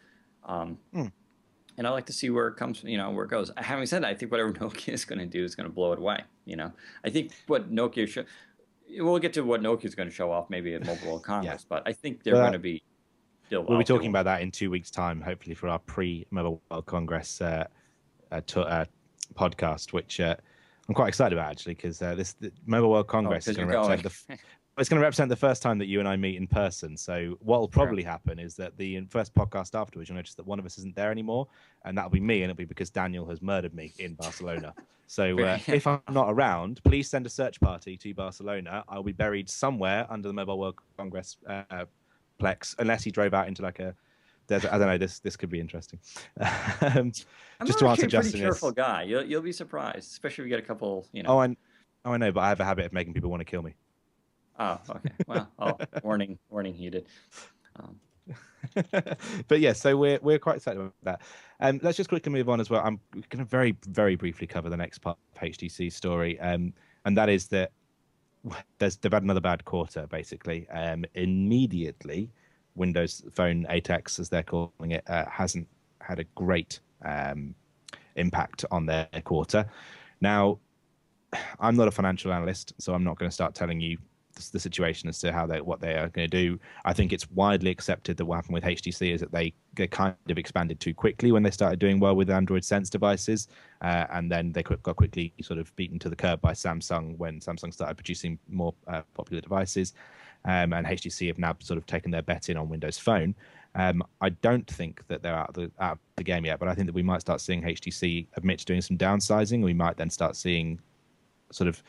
And I like to see where it comes, where it goes. Having said that, I think whatever Nokia is going to do is going to blow it away. I think what Nokia we'll get to what Nokia is going to show off maybe at Mobile World Congress, but I think they're going to be still. We'll be talking about that in 2 weeks' time, hopefully for our pre-Mobile World Congress podcast, which I'm quite excited about actually, because the Mobile World Congress is going to represent it's going to represent the first time that you and I meet in person. So what will probably happen is that the first podcast afterwards, you'll notice that one of us isn't there anymore, and that'll be me, and it'll be because Daniel has murdered me in Barcelona. So if I'm not around, please send a search party to Barcelona. I'll be buried somewhere under the Mobile World Congress plex, unless he drove out into like a I don't know. This could be interesting. Um, I'm just to actually answer a pretty Justin cheerful is. guy. You'll be surprised, especially if you get a couple, you Oh, know. I know, but I have a habit of making people want to kill me. Oh, okay. Well, oh, warning heeded. Um, But yeah, so we're quite excited about that. Let's just quickly move on as well. I'm going to very briefly cover the next part of HTC's story, and that is that they've had another bad quarter. Basically, immediately, Windows Phone 8X, as they're calling it, hasn't had a great impact on their quarter. Now, I'm not a financial analyst, so I'm not going to start telling you the situation as to what they are going to do. I think it's widely accepted that what happened with HTC is that they kind of expanded too quickly when they started doing well with Android Sense devices, and then they got quickly sort of beaten to the curb by Samsung when Samsung started producing more popular devices, and HTC have now sort of taken their bet in on Windows Phone. I don't think that they're out of the game yet, but I think that we might start seeing HTC admit to doing some downsizing. We might then start seeing sort of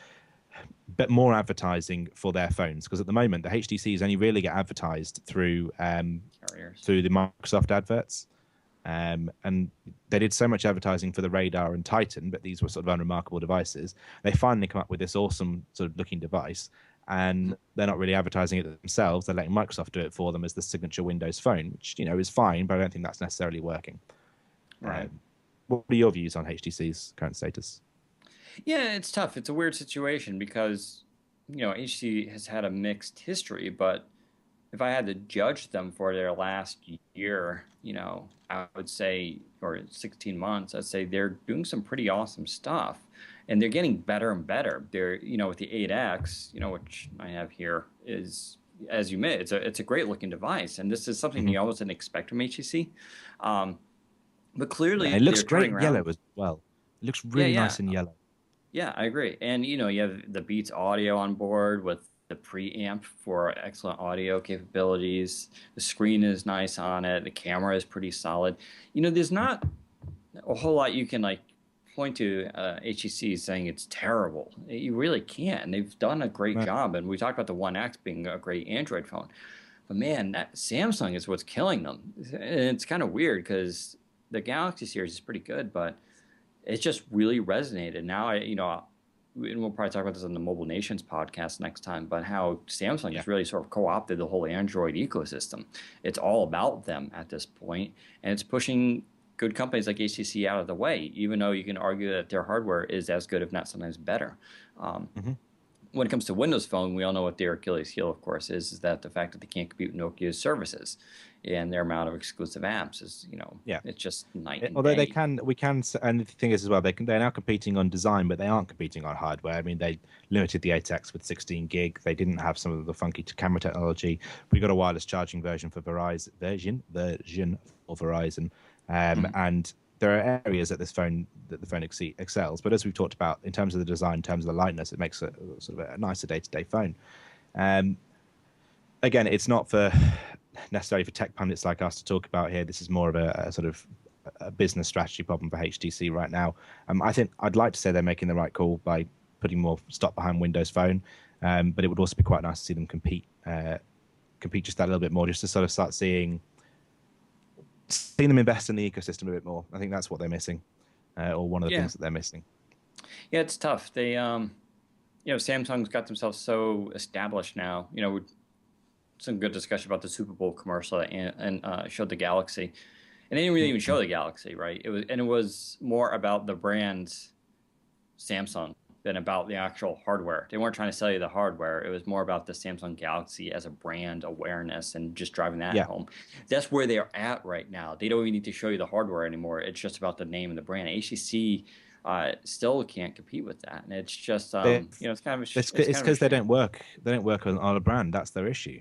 bit more advertising for their phones, because at the moment the HTCs only really get advertised through the Microsoft adverts, and they did so much advertising for the Radar and Titan, but these were sort of unremarkable devices. They finally come up with this awesome sort of looking device, and they're not really advertising it themselves. They're letting Microsoft do it for them as the signature Windows Phone, which is fine, but I don't think that's necessarily working. right. What are your views on HTC's current status? Yeah, it's tough. It's a weird situation because, HTC has had a mixed history, but if I had to judge them for their last year, I would say, or 16 months, I'd say they're doing some pretty awesome stuff, and they're getting better and better. They're, with the 8X, which I have here, is, as you admit, it's a great looking device, and this is something you almost didn't expect from HTC. But clearly It looks they're great turning in around. yellow as well. It looks Yeah, really yeah. nice in yellow. Yeah, I agree. And you have the Beats audio on board with the preamp for excellent audio capabilities. The screen is nice on it. The camera is pretty solid. There's not a whole lot you can like point to HTC saying it's terrible. You really can't. They've done a great No. job. And we talked about the One X being a great Android phone. But man, that Samsung is what's killing them. And it's kind of weird because the Galaxy series is pretty good, but it just really resonated. Now, and we'll probably talk about this on the Mobile Nations podcast next time, but how Samsung has really sort of co-opted the whole Android ecosystem. It's all about them at this point, and it's pushing good companies like HTC out of the way, even though you can argue that their hardware is as good, if not sometimes better. When it comes to Windows Phone, we all know what their Achilles heel, of course, is that the fact that they can't compete with Nokia's services and their amount of exclusive apps is, it's just night and Although day. and the thing is as well, they're now competing on design, but they aren't competing on hardware. I mean, they limited the 8X with 16 gig. They didn't have some of the funky camera technology. We got a wireless charging version for Verizon, and there are areas that the phone excels. But as we've talked about, in terms of the design, in terms of the lightness, it makes it sort of a nicer day-to-day phone. Again, it's not necessarily for tech pundits like us to talk about here. This is more of a sort of a business strategy problem for HTC right now. I think I'd like to say they're making the right call by putting more stock behind Windows Phone, but it would also be quite nice to see them compete just that little bit more, just to sort of start seeing them invest in the ecosystem a bit more. I think that's what they're missing, or one of the things that they're missing. Yeah, it's tough. They, Samsung's got themselves so established now. Some good discussion about the Super Bowl commercial and showed the Galaxy, and they didn't really even show the Galaxy, right? It was more about the brand Samsung than about the actual hardware. They weren't trying to sell you the hardware. It was more about the Samsung Galaxy as a brand awareness and just driving that home. That's where they're at right now. They don't even need to show you the hardware anymore. It's just about the name and the brand. HTC still can't compete with that, and it's just it's kind of it's because they don't work. They don't work on a brand. That's their issue.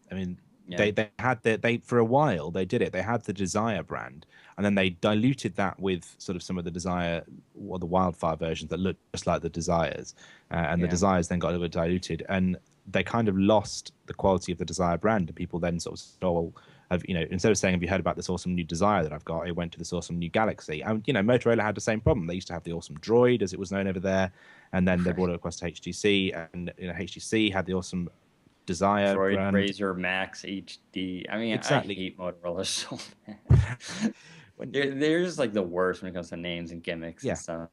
I mean, they had they for a while they did it. They had the Desire brand, and then they diluted that with sort of some of the Desire or the Wildfire versions that looked just like the Desires, and the Desires then got a little bit diluted, and they kind of lost the quality of the Desire brand. And people then sort of stole. Instead of saying, "Have you heard about this awesome new Desire that I've got?" I went to this awesome new Galaxy. And Motorola had the same problem. They used to have the awesome Droid, as it was known over there, and then they brought it across to HTC, and HTC had the awesome Desire Droid, brand. Razor, Max, HD. I mean, I Exactly. hate Motorola so bad. When They're just like the worst when it comes to names and gimmicks and yeah, stuff.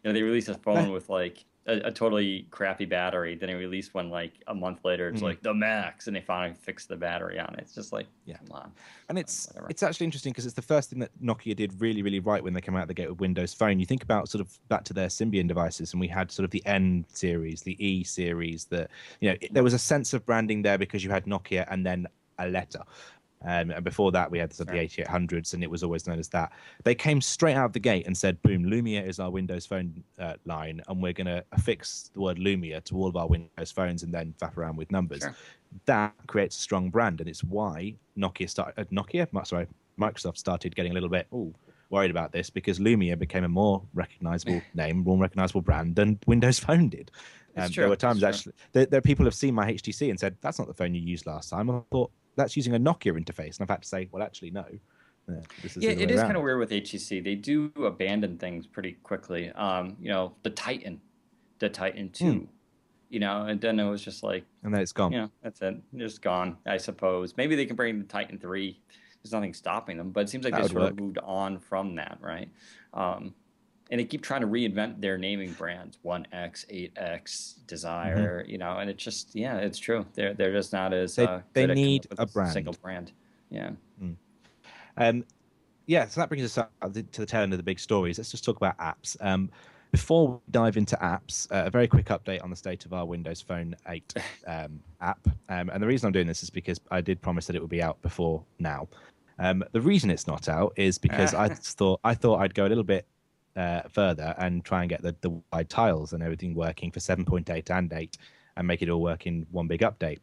They release a phone with like a totally crappy battery. Then they release one like a month later. It's mm, like the Max, and they finally fix the battery on it. It's just like, yeah. come on, And but whatever. it's actually interesting because it's the first thing that Nokia did really, really right when they came out of the gate with Windows Phone. You think about sort of back to their Symbian devices, and we had sort of the N series, the E series. That there was a sense of branding there because you had Nokia and then a letter. And before that, we had sort of the Sure. 8800s, and it was always known as that. They came straight out of the gate and said, boom, Lumia is our Windows Phone line, and we're going to affix the word Lumia to all of our Windows phones and then faff around with numbers. Sure. That creates a strong brand, and it's why Microsoft started getting a little bit worried about this because Lumia became a more recognizable name, more recognizable brand than Windows Phone did. It's There true. were It's times true. actually there people have seen my HTC and said, that's not the phone you used last time. I thought that's using a Nokia interface. And I've had to say, well, actually, no. This is Yeah, the other it way is kind of around. weird with HTC. They do abandon things pretty quickly. The Titan Mm. 2, and then it was just like, And then it's gone. that's it. Just gone, I suppose. Maybe they can bring the Titan 3. There's nothing stopping them, but it seems like That they would sort of work. moved on from that, right? And they keep trying to reinvent their naming brands, 1X, 8X, Hmm. Desire, and it's just, yeah, it's true. They're just not as They good at coming need up with a a single brand. brand. Yeah. Mm. Um, yeah, so that brings us up to the tail end of the big stories. Let's just talk about apps. Before we dive into apps, a very quick update on the state of our Windows Phone 8 app. And the reason I'm doing this is because I did promise that it would be out before now. The reason it's not out is because I thought I'd go a little bit further and try and get the wide tiles and everything working for 7.8 and 8 and make it all work in one big update.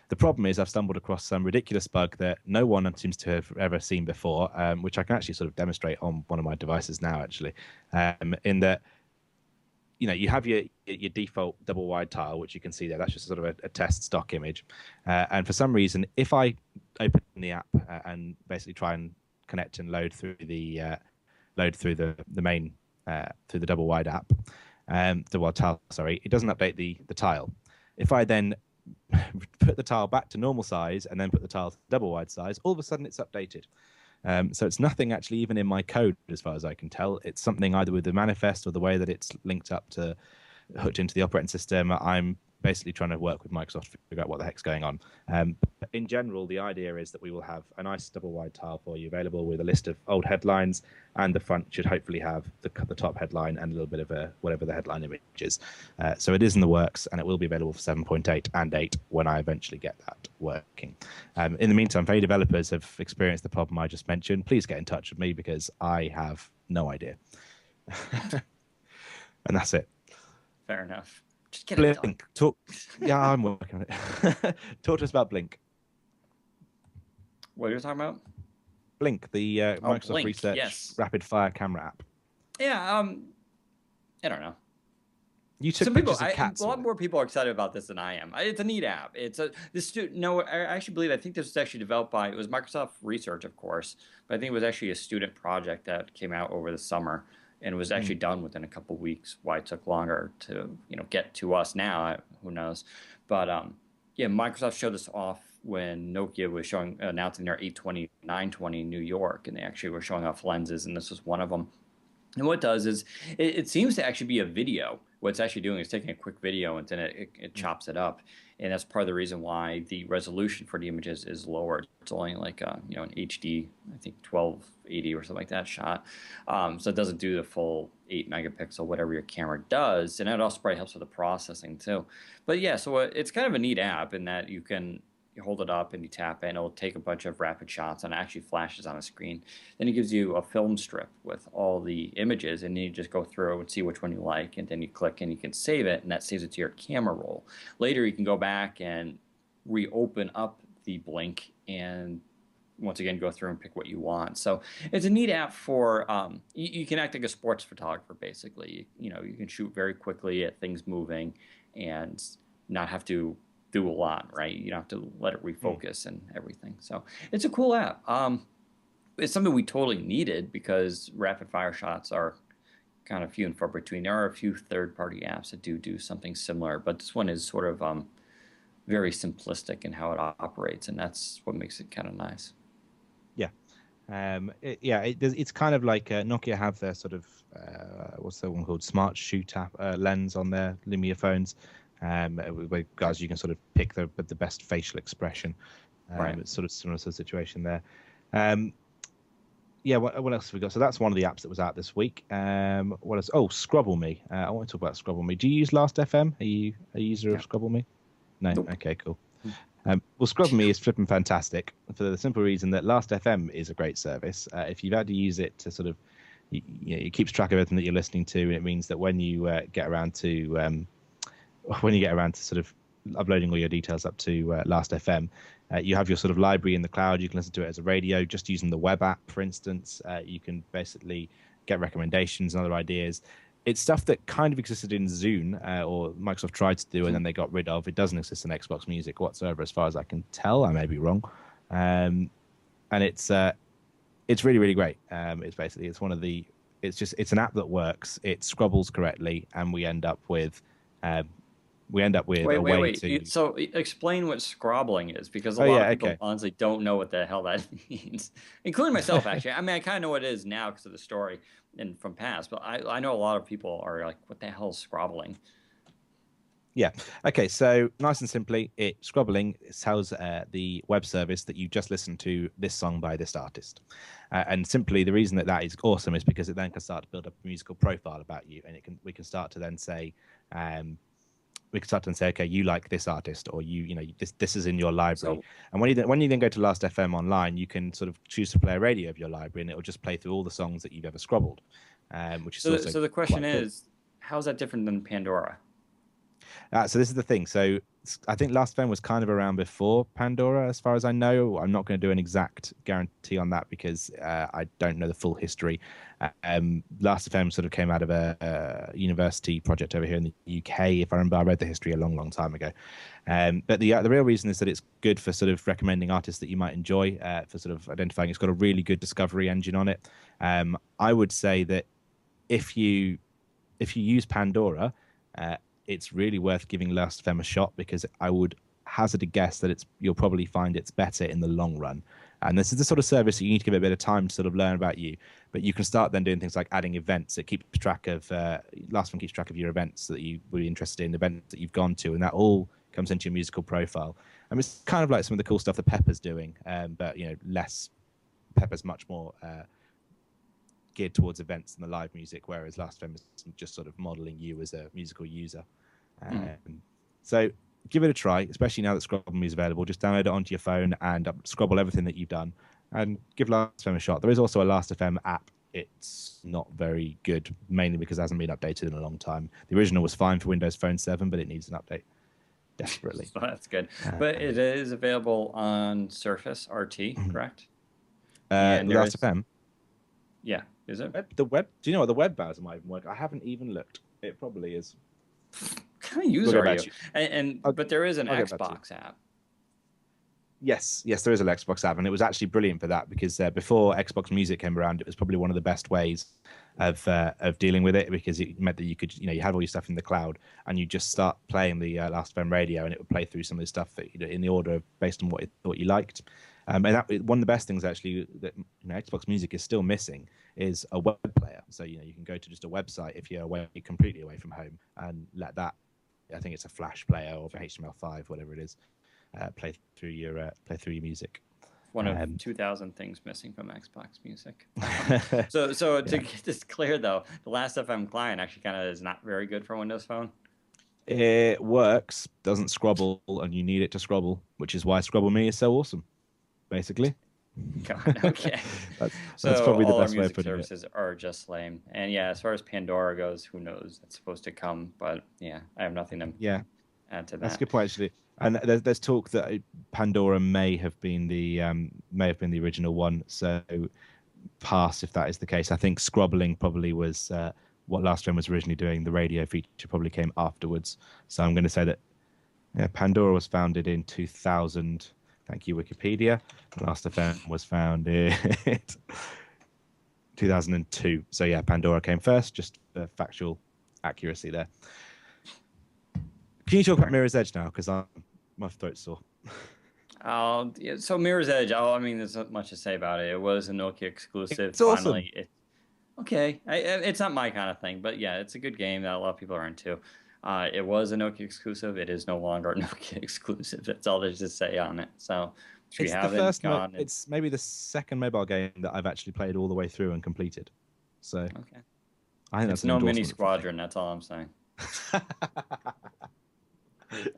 The problem is I've stumbled across some ridiculous bug that no one seems to have ever seen before, which I can actually sort of demonstrate on one of my devices now, actually, in that you have your default double wide tile, which you can see there. That's just sort of a test stock image. And for some reason, if I open the app and basically try and connect and load through the main through the double wide app, the wide tile, sorry, it doesn't update the tile. If I then put the tile back to normal size and then put the tile to double wide size, all of a sudden it's updated. So it's nothing actually even in my code as far as I can tell. It's something either with the manifest or the way that it's linked up to hooked into the operating system. I'm basically trying to work with Microsoft to figure out what the heck's going on. In general, the idea is that we will have a nice double wide tile for you available with a list of old headlines, and the front should hopefully have the top headline and a little bit of whatever the headline image is. So it is in the works, and it will be available for 7.8 and 8 when I eventually get that working. In the meantime, if any developers have experienced the problem I just mentioned, please get in touch with me because I have no idea. And that's it. Fair enough. Just get it done. Blink. Talk. Yeah, I'm working on it. Talk to us about Blink. What are you talking about? Blink, the Oh, Microsoft Blink. Research Yes. rapid fire camera app. Yeah. I don't know. You took Some people, pictures of cats a lot with it. more people are excited about this than I am. It's a neat app. It's a this student. No, I actually believe. I think this was actually developed by. It was Microsoft Research, of course, but I think it was actually a student project that came out over the summer and was Mm. actually done within a couple weeks. Why it took longer to get to us now, who knows? But yeah, Microsoft showed this off when Nokia was announcing their 820, 920 in New York, and they actually were showing off lenses, and this was one of them. And what it does is it seems to actually be a video. What it's actually doing is taking a quick video and then it chops it up. And that's part of the reason why the resolution for the images is lowered. It's only like an HD, I think 1280 or something like that shot. So it doesn't do the full 8 megapixel, whatever your camera does. And it also probably helps with the processing too. But yeah, so it's kind of a neat app in that you hold it up and you tap it, and it'll take a bunch of rapid shots and it actually flashes on a screen. Then it gives you a film strip with all the images, and then you just go through and see which one you like, and then you click and you can save it, and that saves it to your camera roll. Later, you can go back and reopen up the Blink and once again go through and pick what you want. So it's a neat app for you can act like a sports photographer basically. You can shoot very quickly at things moving and not have to do a lot, right? You don't have to let it refocus and everything. So it's a cool app. It's something we totally needed because rapid fire shots are kind of few and far between. There are a few third-party apps that do something similar, but this one is sort of very simplistic in how it operates, and that's what makes it kind of nice. Yeah. It's kind of like Nokia have their sort of what's the one called smart shoot app lens on their Lumia phones, where guys you can sort of pick the best facial expression. Right. It's sort of similar to the situation there. What else have we got? So that's one of the apps that was out this week. What else? Oh, Scrabble Me. I want to talk about Scrabble Me. Do you use Last FM? Are you a user of Scrabble Me? No. Nope. Okay, cool. Well, Scrub Me is flipping fantastic for the simple reason that Last FM is a great service. If you've had to use it to sort of, it keeps track of everything that you're listening to, and it means that when you get around to sort of uploading all your details up to Last FM, you have your sort of library in the cloud. You can listen to it as a radio, just using the web app, for instance. You can basically get recommendations and other ideas. It's stuff that kind of existed in Zune, or Microsoft tried to do, and then they got rid of. It doesn't exist in Xbox Music whatsoever, as far as I can tell. I may be wrong, and it's really, really great. It's an app that works. It scrabbles correctly, and we end up with Wait. So explain what scrobbling is, because a lot of people honestly don't know what the hell that means, including myself, actually. I mean, I kind of know what it is now because of the story and from past, but I know a lot of people are like, what the hell is scrobbling? Yeah. Okay. So nice and simply, scrobbling tells the web service that you just listened to this song by this artist, and simply the reason that is awesome is because it then can start to build up a musical profile about you, and we can start to then say. Okay, you like this artist, or this is in your library. And when you then go to Last FM online, you can sort of choose to play a radio of your library, and it will just play through all the songs that you've ever scrobbled, which is so the question is, cool. How is that different than Pandora? So this is the thing. So I think Last FM was kind of around before Pandora, as far as I know. I'm not going to do an exact guarantee on that because I don't know the full history. Last FM sort of came out of a university project over here in the UK, if I remember. I read the history a long, long time ago. But the real reason is that it's good for sort of recommending artists that you might enjoy, for sort of identifying. It's got a really good discovery engine on it. I would say that if you use Pandora, it's really worth giving Last FM a shot, because I would hazard a guess that you'll probably find it's better in the long run. And this is the sort of service that you need to give it a bit of time to sort of learn about you. But you can start then doing things like adding events. It keeps track of Last FM keeps track of your events that you would be interested in, events that you've gone to, and that all comes into your musical profile. I mean, it's kind of like some of the cool stuff that Pepper's doing, but less. Pepper's much more geared towards events than the live music, whereas Last FM is just sort of modeling you as a musical user. So give it a try, especially now that Scrabble is available. Just download it onto your phone and scrabble everything that you've done, and give Last FM a shot. There is also a Last FM app. It's not very good, mainly because it hasn't been updated in a long time. The original was fine for Windows Phone 7, but it needs an update desperately. So that's good. But it is available on Surface RT, correct? Last FM. Yeah, is it? The web. Do you know what the web browser might even work? I haven't even looked. It probably is. What kind of user are you? But there is an Xbox app. Yes, there is an Xbox app, and it was actually brilliant for that, because before Xbox Music came around, it was probably one of the best ways of dealing with it, because it meant that you could, you had all your stuff in the cloud, and you just start playing the Last FM radio, and it would play through some of the stuff that, in the order based on what it thought you liked. And that one of the best things actually that Xbox Music is still missing is a web player. So you can go to just a website if you're completely away from home, and let that. I think it's a Flash player or HTML5, whatever it is. Play through your music. One of 2,000 things missing from Xbox Music. So to get this clear, though, the Last FM client actually kind of is not very good for Windows Phone. It works, doesn't scrabble, and you need it to scrabble, which is why Scrabble Me is so awesome, basically. God, okay. that's probably the all best our way of music putting services it. are just lame. And yeah, as far as Pandora goes, who knows? That's supposed to come, but yeah, I have nothing to add to that. That's a good point, actually. And there's talk that Pandora may have been the original one. So pass if that is the case. I think scrobbling probably was what Last FM was originally doing. The radio feature probably came afterwards. So I'm going to say that Pandora was founded in 2000. Thank you, Wikipedia. Last FM was founded 2002. So yeah, Pandora came first. Just factual accuracy there. Can you talk about Mirror's Edge now? Because I'm My throat's sore. Oh, yeah, so Mirror's Edge. Oh, I mean, there's not much to say about it. It was a Nokia exclusive. It's awesome. Finally, okay. It's not my kind of thing, but yeah, it's a good game that a lot of people are into. It was a Nokia exclusive. It is no longer a Nokia exclusive. That's all there's to say on it. So if you It's the haven't first. gone, It's maybe the second mobile game that I've actually played all the way through and completed. So okay. I think It's that's an no mini endorsement. squadron. That's all I'm saying.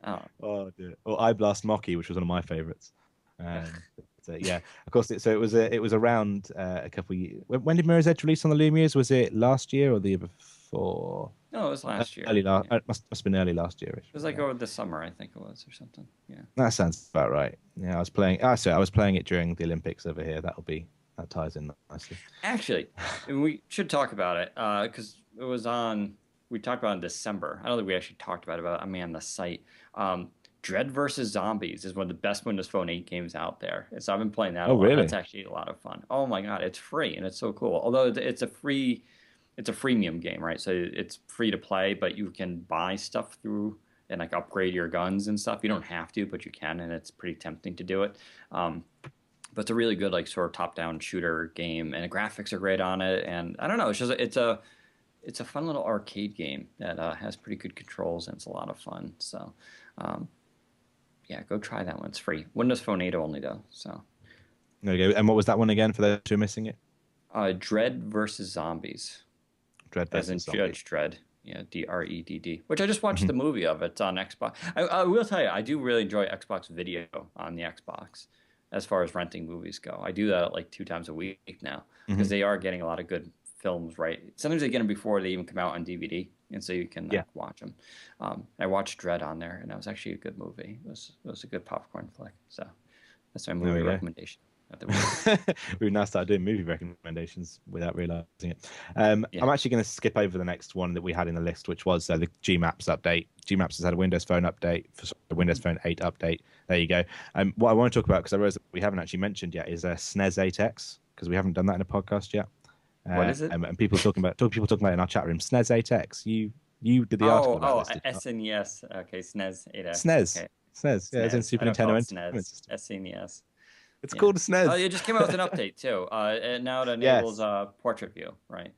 Oh, Oh dear. Or I Blast Mocky, which was one of my favorites. So yeah, of course. It was around a couple of years. When did Mirror's Edge release on the Lumias? Was it last year or the year before? no, it was last year. Early last. Yeah. It Must have been early last year. was like over the summer, I think it was, or something. Yeah. That sounds about right. Yeah, I was playing. I was playing it during the Olympics over here. That ties in nicely. Actually, and we should talk about it because it was on. We talked about it in December. I don't think we actually talked about it, but I mean on the site. Dread versus Zombies is one of the best Windows Phone 8 games out there. And so I've been playing that a lot. Really? That's actually a lot of fun. Oh my God, it's free and it's so cool. Although it's a freemium game, right? So it's free to play, but you can buy stuff through and like upgrade your guns and stuff. You don't have to, but you can, and it's pretty tempting to do it. But it's a really good like sort of top-down shooter game, and the graphics are great on it. And I don't know, it's a fun little arcade game that has pretty good controls and it's a lot of fun. So. Yeah, go try that one. It's free. Windows Phone 8 only, though. So There you go. And what was that one again for those who are missing it? Dread versus Zombies. Dread As in versus Zombies. Judge Dredd. Yeah, Dredd. Which I just watched the movie of. It's on Xbox. I will tell you, I do really enjoy Xbox Video on the Xbox as far as renting movies go. I do that like 2 times a week now because they are getting a lot of good films, right? Sometimes they get them before they even come out on DVD, and so you can watch them. I watched Dredd on there, and that was actually a good movie. It was a good popcorn flick. So that's my movie recommendation. We've now started doing movie recommendations without realizing it. I'm actually going to skip over the next one that we had in the list, which was the Gmaps update. Gmaps has had a Windows Phone update, for the Windows Phone 8 update. There you go. What I want to talk about, because I realize that we haven't actually mentioned yet, is SNES 8X, because we haven't done that in a podcast yet. What is it? And people talking about it in our chat room. SNES 8X. You did the article about this. SNES. Okay, SNES 8X. SNES. Okay. SNES. Yeah, it's in Super Nintendo. SNES. SNES. It's called a SNES. Oh, it just came out with an update too. And now it enables portrait view, right?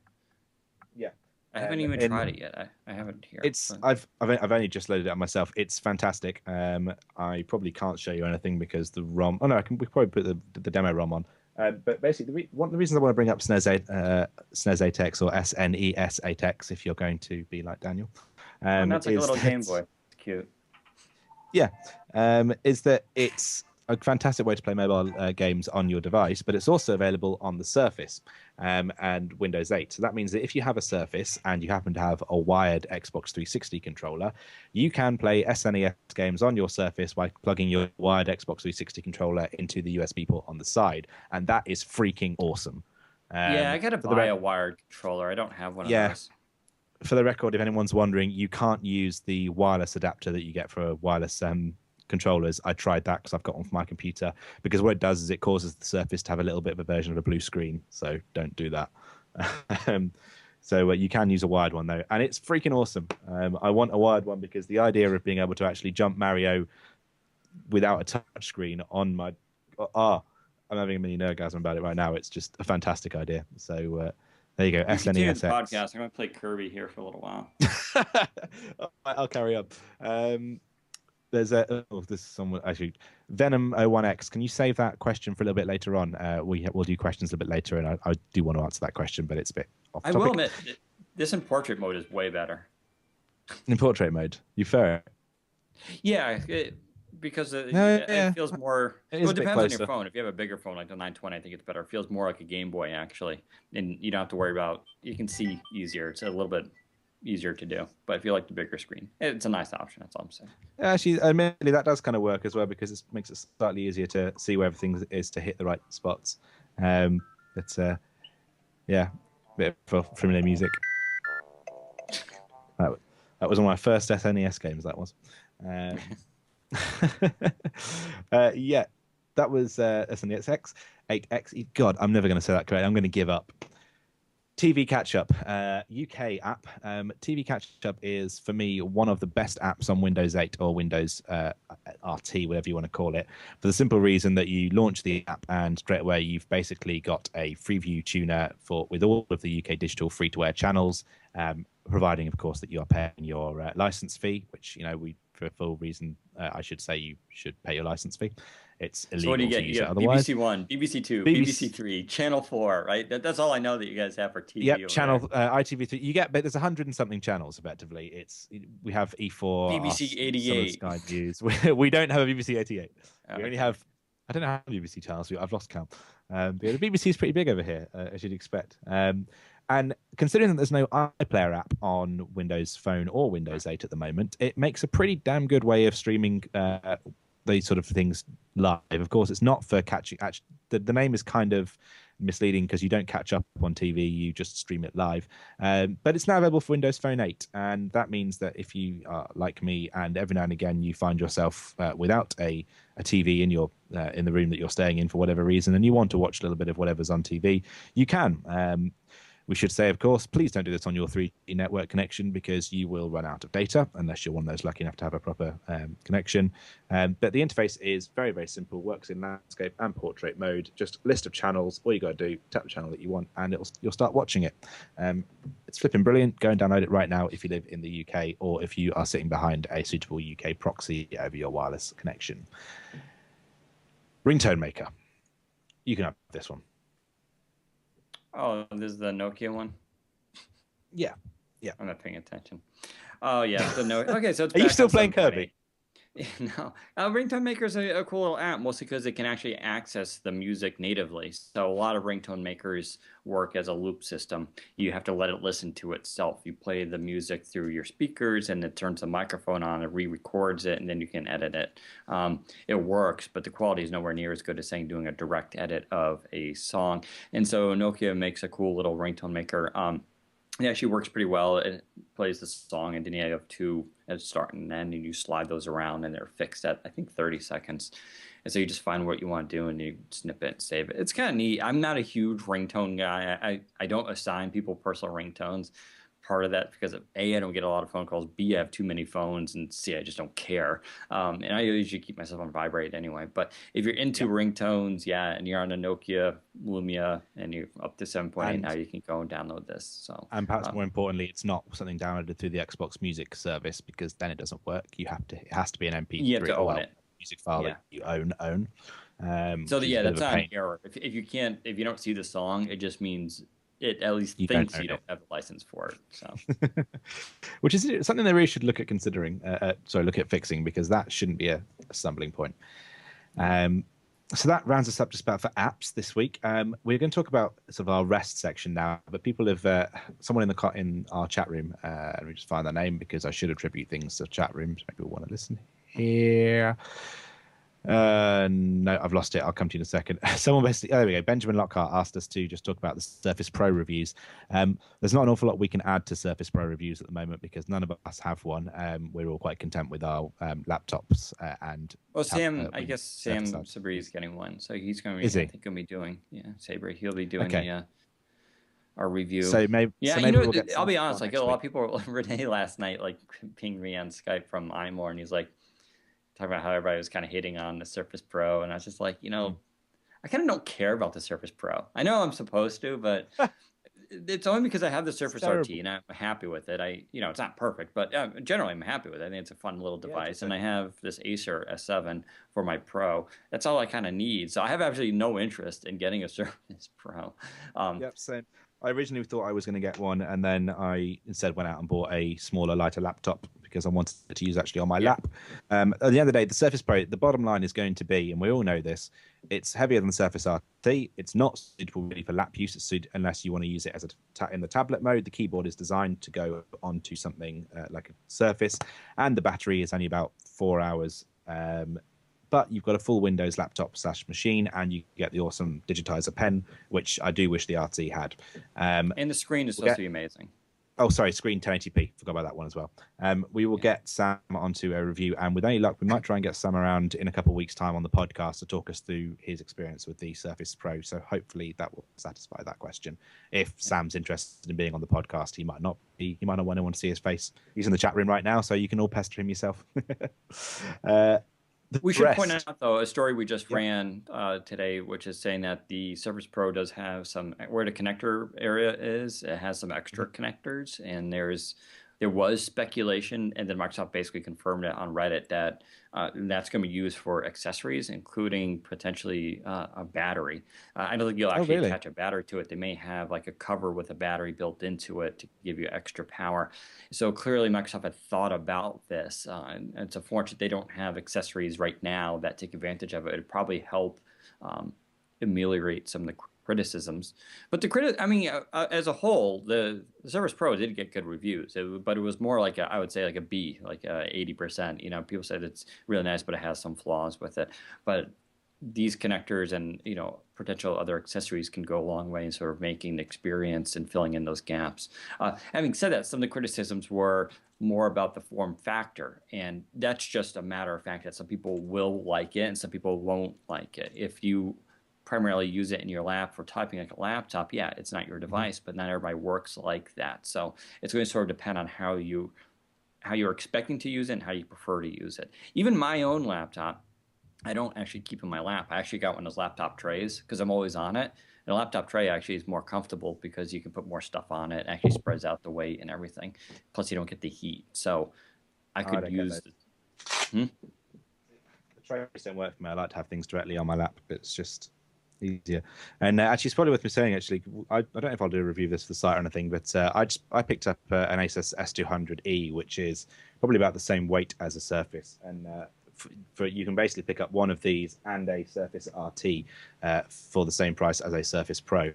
Yeah. I haven't even tried it yet. I haven't here. I've only just loaded it up myself. It's fantastic. I probably can't show you anything because the ROM. Oh no, we probably put the demo ROM on. But basically, one of the reasons I want to bring up SNES 8X or SNES 8X, if you're going to be like Daniel, that's like a little Game Boy. It's cute. Yeah, is that it's a fantastic way to play mobile games on your device, but it's also available on the Surface and Windows 8. So that means that if you have a Surface and you happen to have a wired Xbox 360 controller, you can play SNES games on your Surface by plugging your wired Xbox 360 controller into the USB port on the side. And that is freaking awesome. I got to buy a wired controller. I don't have one of those. For the record, if anyone's wondering, you can't use the wireless adapter that you get for wireless controllers. I tried that because I've got one for my computer, because what it does is it causes the Surface to have a little bit of a version of a blue screen, so don't do that. So you can use a wired one though, and it's freaking awesome. I want a wired one because the idea of being able to actually jump Mario without a touch screen on my I'm having a mini nerdgasm about it right now. It's just a fantastic idea. So there you go. SNES podcast. I'm going to play Kirby here for a little while. I'll carry on. There's this is someone actually, Venom01X. Can you save that question for a little bit later on? We'll do questions a little bit later, and I do want to answer that question, but it's a bit off topic. I will admit, this in portrait mode is way better. In portrait mode, you fair? Yeah, because it feels more. It depends on your phone. If you have a bigger phone like the 920, I think it's better. It feels more like a Game Boy actually, and you don't have to worry about. You can see easier. It's a little bit easier to do, but if you like the bigger screen, it's a nice option. That's all I'm saying. Actually, admittedly, that does kind of work as well, because it makes it slightly easier to see where everything is to hit the right spots. But yeah, a bit of familiar music. That was one of my first SNES games. That was. Yeah, that was SNES 8X. God, I'm never going to say that correctly. I'm going to give up. TV Catch Up, UK app. TV Catch Up is, for me, one of the best apps on Windows 8 or Windows RT, whatever you want to call it, for the simple reason that you launch the app and straight away you've basically got a Freeview tuner with all of the UK digital free-to-air channels, providing, of course, that you are paying your license fee, which, for a full reason, I should say you should pay your license fee. It's illegal so what do you get? to use You it get otherwise. BBC One, BBC Two, BBC Three, Channel 4, right? That's all I know that you guys have for TV. Yep, channel ITV3. You get, but there's 100 and something channels effectively. We have E4, BBC 88, Sky News. We don't have a BBC 88. Oh, we only have, I don't know how many BBC channels. I've lost count. But the BBC is pretty big over here, as you'd expect. And considering that there's no iPlayer app on Windows Phone or Windows 8 at the moment, it makes a pretty damn good way of streaming these sort of things live. Of course, it's not for catching. Actually, the name is kind of misleading because you don't catch up on TV, you just stream it live. But it's now available for Windows Phone 8, and that means that if you are like me and every now and again you find yourself without a TV in the room that you're staying in for whatever reason, and you want to watch a little bit of whatever's on TV, you can. We should say, of course, please don't do this on your 3G network connection because you will run out of data unless you're one of those lucky enough to have a proper connection. But the interface is very, very simple, works in landscape and portrait mode. Just list of channels. All you got to do, tap the channel that you want, and you'll start watching it. It's flipping brilliant. Go and download it right now if you live in the UK or if you are sitting behind a suitable UK proxy over your wireless connection. Ringtone Maker. You can have this one. Oh, this is the Nokia one? Yeah. I'm not paying attention. Oh, yeah. The Nokia. Okay, so it's Are you back still on playing 720. Kirby? No. Ringtone Maker is a cool little app, mostly because it can actually access the music natively. So a lot of ringtone makers work as a loop system. You have to let it listen to itself. You play the music through your speakers, and it turns the microphone on and re-records it, and then you can edit it. It works, but the quality is nowhere near as good as doing a direct edit of a song. And so Nokia makes a cool little ringtone maker. It actually works pretty well. It plays the song, and then you have two at start and end, and you slide those around, and they're fixed at, I think, 30 seconds. And so you just find what you want to do, and you snip it and save it. It's kind of neat. I'm not a huge ringtone guy. I don't assign people personal ringtones. Part of that because A, I don't get a lot of phone calls. B, I have too many phones, and C, I just don't care. And I usually keep myself on vibrate anyway. But if you're into ringtones, and you're on a Nokia Lumia, and you're up to 7.8 now, you can go and download this. So, and perhaps more importantly, it's not something downloaded through the Xbox Music service because then it doesn't work. It has to be an MP3 you have to own it. Music file that you own. So that's not an error. If you don't see the song, it just means it at least thinks you don't have a license for it. So, which is something they really should look at considering. Look at fixing, because that shouldn't be a stumbling point. So that rounds us up just about for apps this week. We're going to talk about sort of our rest section now. But people have someone in our chat room. Let me just find their name because I should attribute things to chat rooms. Maybe we'll want to listen here. No, I've lost it. I'll come to you in a second. Someone basically, there we go. Benjamin Lockhart asked us to just talk about the Surface Pro reviews. There's not an awful lot we can add to Surface Pro reviews at the moment because none of us have one. We're all quite content with our laptops and. Well, Sam, I guess Sam Sabri is getting one, so he's going to be. Is he? I think he'll be doing. Yeah, Sabri. He'll be doing our review. So maybe. We'll I'll be honest. Like a lot of people, Renee last night, pinged me on Skype from iMore, and he's like. Talking about how everybody was kind of hitting on the Surface Pro, and I was just like, I kind of don't care about the Surface Pro. I know I'm supposed to, but it's only because I have the Surface RT and I'm happy with it. It's not perfect, but generally I'm happy with it. I think it's a fun little device, and I have this Acer S7 for my Pro. That's all I kind of need. So I have absolutely no interest in getting a Surface Pro. Yep, same. I originally thought I was going to get one, and then I instead went out and bought a smaller, lighter laptop because I wanted to use actually on my lap. At the end of the day, the Surface Pro, the bottom line is going to be, and we all know this, it's heavier than the Surface RT. It's not suitable really for lap use. It's suited unless you want to use it as in the tablet mode. The keyboard is designed to go onto something like a Surface, and the battery is only about 4 hours. But you've got a full Windows laptop / machine, and you get the awesome digitizer pen, which I do wish the RT had. And the screen is supposed to be amazing. Oh, sorry, screen 1080p. Forgot about that one as well. We will get Sam onto a review, and with any luck, we might try and get Sam around in a couple of weeks' time on the podcast to talk us through his experience with the Surface Pro. So hopefully that will satisfy that question. If Sam's interested in being on the podcast, he might not be. He might not want anyone to see his face. He's in the chat room right now, so you can all pester him yourself. We should point out, though, a story we just ran today, which is saying that the Surface Pro does have some, where the connector area is, it has some extra connectors, and there was speculation, and then Microsoft basically confirmed it on Reddit that that's going to be used for accessories, including potentially a battery. I don't think you'll actually attach a battery to it. They may have like a cover with a battery built into it to give you extra power. So clearly Microsoft had thought about this, and it's unfortunate they don't have accessories right now that take advantage of it. It'd probably help ameliorate some of the criticisms. But as a whole, the Surface Pro did get good reviews, but it was more like I would say like a B, like 80%. You know, people said it's really nice, but it has some flaws with it. But these connectors and potential other accessories can go a long way in sort of making the experience and filling in those gaps. Having said that, some of the criticisms were more about the form factor, and that's just a matter of fact that some people will like it and some people won't like it. If you primarily use it in your lap for typing like a laptop, yeah, it's not your device, but not everybody works like that. So it's going to sort of depend on how you're expecting to use it and how you prefer to use it. Even my own laptop, I don't actually keep in my lap. I actually got one of those laptop trays because I'm always on it. And a laptop tray actually is more comfortable because you can put more stuff on it. It actually spreads out the weight and everything. Plus, you don't get the heat. So I could use. The trays don't work for me. I like to have things directly on my lap. It's just easier. And actually, it's probably worth me saying, actually, I don't know if I'll do a review of this for the site or anything, but I picked up an Asus S200E, which is probably about the same weight as a Surface. And you can basically pick up one of these and a Surface RT for the same price as a Surface Pro.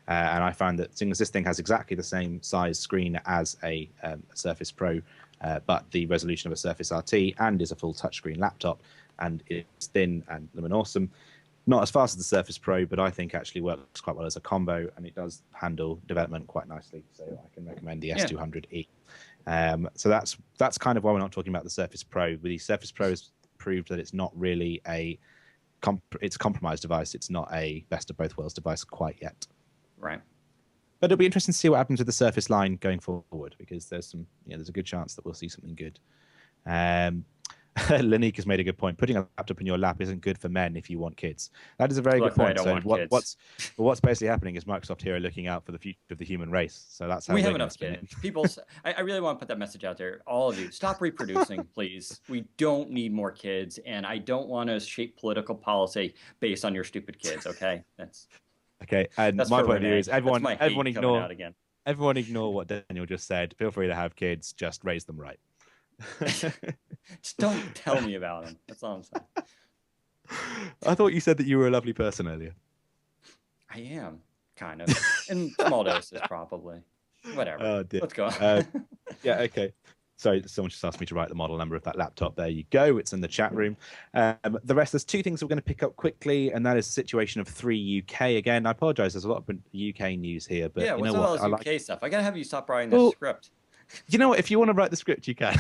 And I found that this thing has exactly the same size screen as a Surface Pro, but the resolution of a Surface RT, and is a full touchscreen laptop, and it's thin and awesome. Not as fast as the Surface Pro, but I think actually works quite well as a combo, and it does handle development quite nicely. So I can recommend the S200E. So that's kind of why we're not talking about the Surface Pro. But the Surface Pro has proved that it's not really it's a compromised device. It's not a best of both worlds device quite yet. Right. But it'll be interesting to see what happens with the Surface line going forward, because there's a good chance that we'll see something good. Lanique has made a good point. Putting a laptop in your lap isn't good for men if you want kids. That is a very good point. So what's basically happening is Microsoft here are looking out for the future of the human race. So that's how we have enough kids. People, I really want to put that message out there. All of you, stop reproducing, please. We don't need more kids, and I don't want to shape political policy based on your stupid kids. Okay, that's okay. And my point of view is everyone ignore what Daniel just said. Feel free to have kids, just raise them right. Just don't tell me about him. That's all I'm saying. I thought you said that you were a lovely person earlier. I am, kind of. In small doses, probably. Whatever. Oh, dear. Let's go. Yeah, okay. Sorry, someone just asked me to write the model number of that laptop. There you go. It's in the chat room. The rest, there's two things we're going to pick up quickly, and that is the situation of 3 UK. Again, I apologize. There's a lot of UK news here, but you know what? All this UK stuff? I got to have you stop writing this script. You know what? If you want to write the script, you can.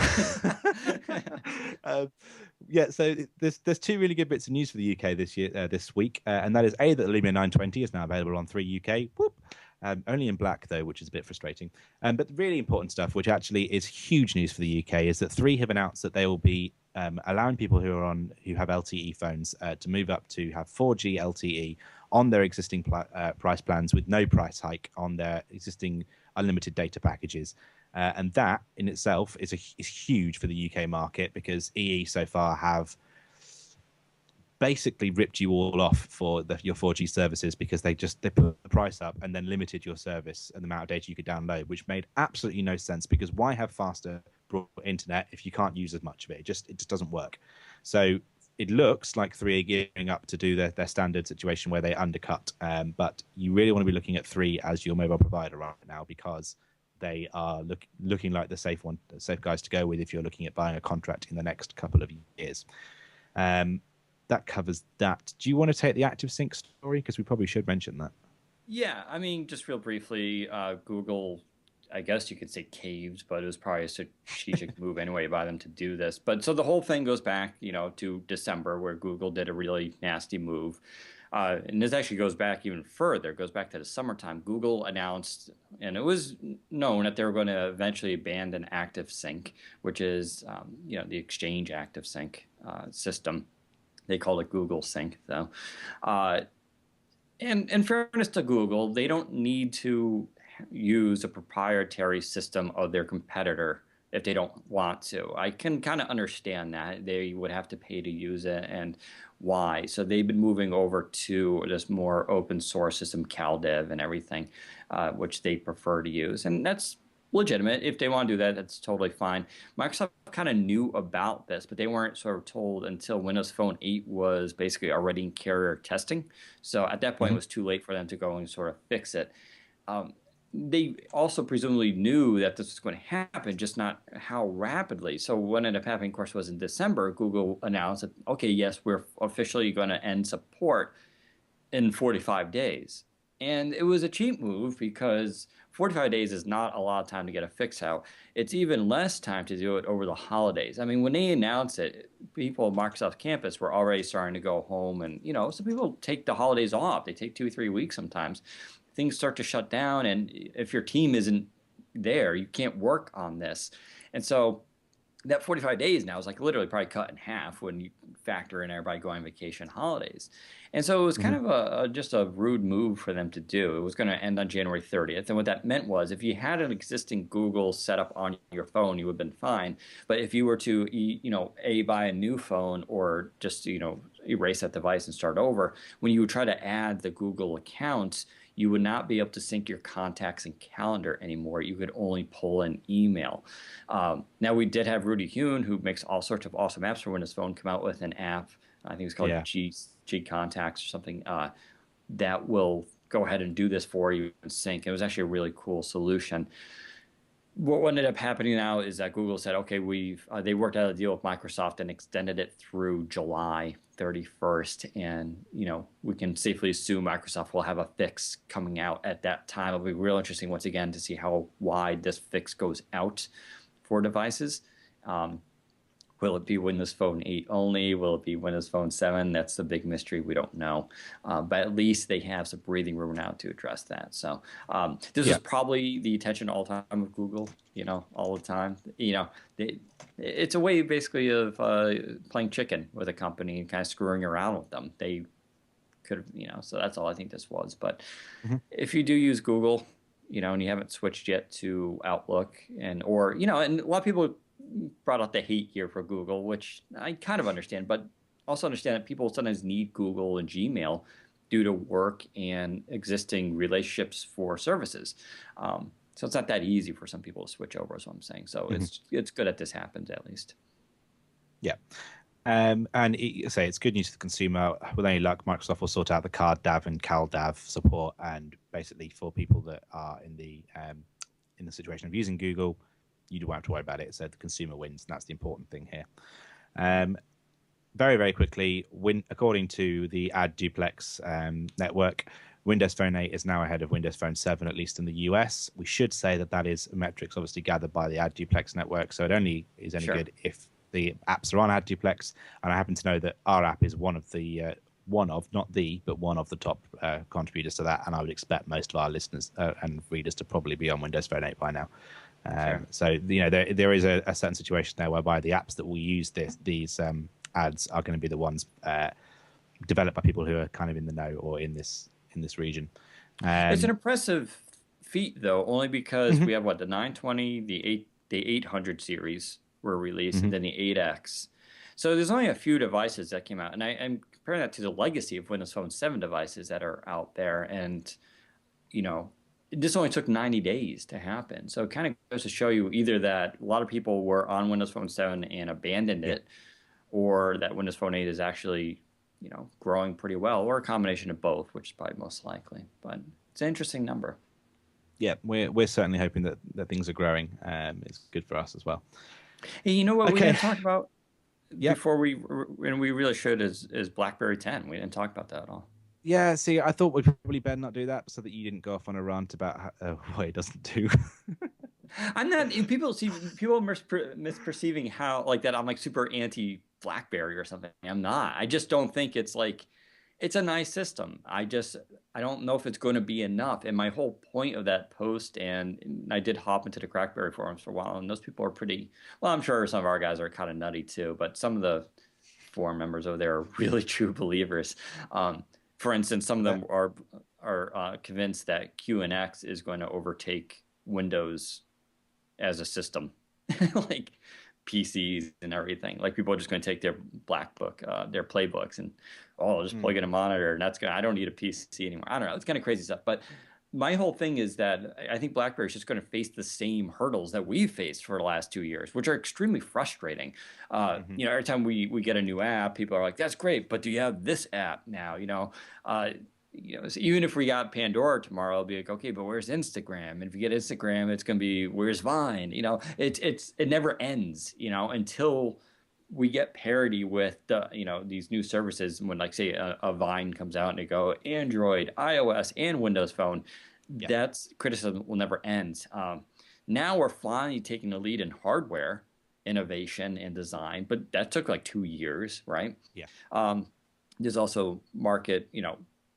Yeah, so there's two really good bits of news for the UK this week, and that is that the Lumia 920 is now available on 3 UK. Whoop. Only in black though, which is a bit frustrating. But the really important stuff, which actually is huge news for the UK, is that 3 have announced that they will be allowing people who have LTE phones to move up to have 4G LTE on their existing price plans with no price hike on their existing unlimited data packages. And that in itself is huge for the UK market, because EE so far have basically ripped you all off for your 4G services, because they put the price up and then limited your service and the amount of data you could download, which made absolutely no sense, because why have faster broad internet if you can't use as much of it? It just doesn't work. So it looks like 3 are gearing up to do their standard situation where they undercut, but you really want to be looking at 3 as your mobile provider right now, because they are looking like the safe guys to go with if you're looking at buying a contract in the next couple of years. That covers that. Do you want to take the ActiveSync story? Because we probably should mention that. Yeah, I mean, just real briefly, Google I guess you could say caved, but it was probably a strategic move anyway by them to do this. But so the whole thing goes back, to December where Google did a really nasty move. And this actually goes back even further. It goes back to the summertime. Google announced, and it was known that they were going to eventually abandon ActiveSync, which is, the Exchange ActiveSync system. They call it Google Sync, though. And in fairness to Google, they don't need to use a proprietary system of their competitor if they don't want to. I can kind of understand that. They would have to pay to use it and why. So they've been moving over to this more open source system, CalDev and everything, which they prefer to use. And that's legitimate. If they want to do that, that's totally fine. Microsoft kind of knew about this, but they weren't sort of told until Windows Phone 8 was basically already in carrier testing. So at that point, it was too late for them to go and sort of fix it. They also presumably knew that this was going to happen, just not how rapidly. So what ended up happening, of course, was in December, Google announced that, okay, yes, we're officially going to end support in 45 days. And it was a cheap move because 45 days is not a lot of time to get a fix out. It's even less time to do it over the holidays. I mean, when they announced it, people at Microsoft campus were already starting to go home. And, some people take the holidays off. They take 2-3 weeks sometimes. Things start to shut down. And if your team isn't there, you can't work on this. And so that 45 days now is like literally probably cut in half when you factor in everybody going on vacation, holidays. And so it was kind of just a rude move for them to do. It was going to end on January 30th. And what that meant was if you had an existing Google setup on your phone, you would have been fine. But if you were to, buy a new phone or just, erase that device and start over, when you would try to add the Google account, you would not be able to sync your contacts and calendar anymore. You could only pull an email. Now, we did have Rudy Hune, who makes all sorts of awesome apps for Windows Phone, come out with an app. I think it's called G Contacts or something that will go ahead and do this for you and sync. It was actually a really cool solution. What ended up happening now is that Google said, okay, they worked out a deal with Microsoft and extended it through July 31st. And, we can safely assume Microsoft will have a fix coming out at that time. It'll be real interesting, once again, to see how wide this fix goes out for devices. Will it be Windows Phone 8 only? Will it be Windows Phone 7? That's the big mystery. We don't know. But at least they have some breathing room now to address that. So this is probably the attention all time of Google, all the time. It's a way basically of playing chicken with a company and kind of screwing around with them. They could have, so that's all I think this was. But if you do use Google, and you haven't switched yet to Outlook and a lot of people brought out the hate here for Google, which I kind of understand, but also understand that people sometimes need Google and Gmail due to work and existing relationships for services. So it's not that easy for some people to switch over, is what I'm saying. So it's good that this happens, at least. Yeah. It's good news to the consumer. With any luck, Microsoft will sort out the CardDAV and CalDAV support, and basically for people that are in the situation of using Google, you don't have to worry about it. So the consumer wins, and that's the important thing here. Very, very quickly, according to the Ad Duplex network, Windows Phone 8 is now ahead of Windows Phone 7, at least in the US. We should say that is metrics obviously gathered by the Ad Duplex network, so it only is any good if the apps are on Ad Duplex. And I happen to know that our app is one of the top contributors to that, and I would expect most of our listeners and readers to probably be on Windows Phone 8 by now. So there is a certain situation there whereby the apps that will use these ads are going to be the ones developed by people who are kind of in the know or in this region. It's an impressive feat, though, only because we have the 920, the 800 series were released, and then the 8X. So there's only a few devices that came out, and I'm comparing that to the legacy of Windows Phone 7 devices that are out there, and this only took 90 days to happen. So it kind of goes to show you either that a lot of people were on Windows Phone 7 and abandoned it, or that Windows Phone 8 is actually, growing pretty well, or a combination of both, which is probably most likely. But it's an interesting number. Yeah, we're certainly hoping that things are growing. It's good for us as well. Hey, you know what we didn't talk about before we really should is BlackBerry 10. We didn't talk about that at all. Yeah, see, I thought we'd probably better not do that so that you didn't go off on a rant about what it doesn't do. I'm not. People misperceiving how like that. I'm like super anti BlackBerry or something. I'm not. I just don't think it's like it's a nice system. I don't know if it's going to be enough. And my whole point of that post, and I did hop into the BlackBerry forums for a while, and those people are pretty. Well, I'm sure some of our guys are kind of nutty too, but some of the forum members over there are really true believers. For instance, some of them are convinced that QNX is going to overtake Windows as a system, like PCs and everything. Like people are just going to take their their playbooks, and I'll just plug in a monitor, and that's going. I don't need a PC anymore. I don't know. It's kind of crazy stuff. But my whole thing is that I think BlackBerry is just going to face the same hurdles that we've faced for the last 2 years, which are extremely frustrating. Every time we get a new app, people are like, "That's great, but do you have this app now?" So even if we got Pandora tomorrow, it'll be like, okay, but where's Instagram? And if you get Instagram, it's gonna be where's Vine? It never ends. Until we get parity with these new services. When like say a Vine comes out and they go Android, iOS, and Windows Phone, that's criticism will never end. Now we're finally taking the lead in hardware innovation and design, but that took like 2 years, right? There's also market,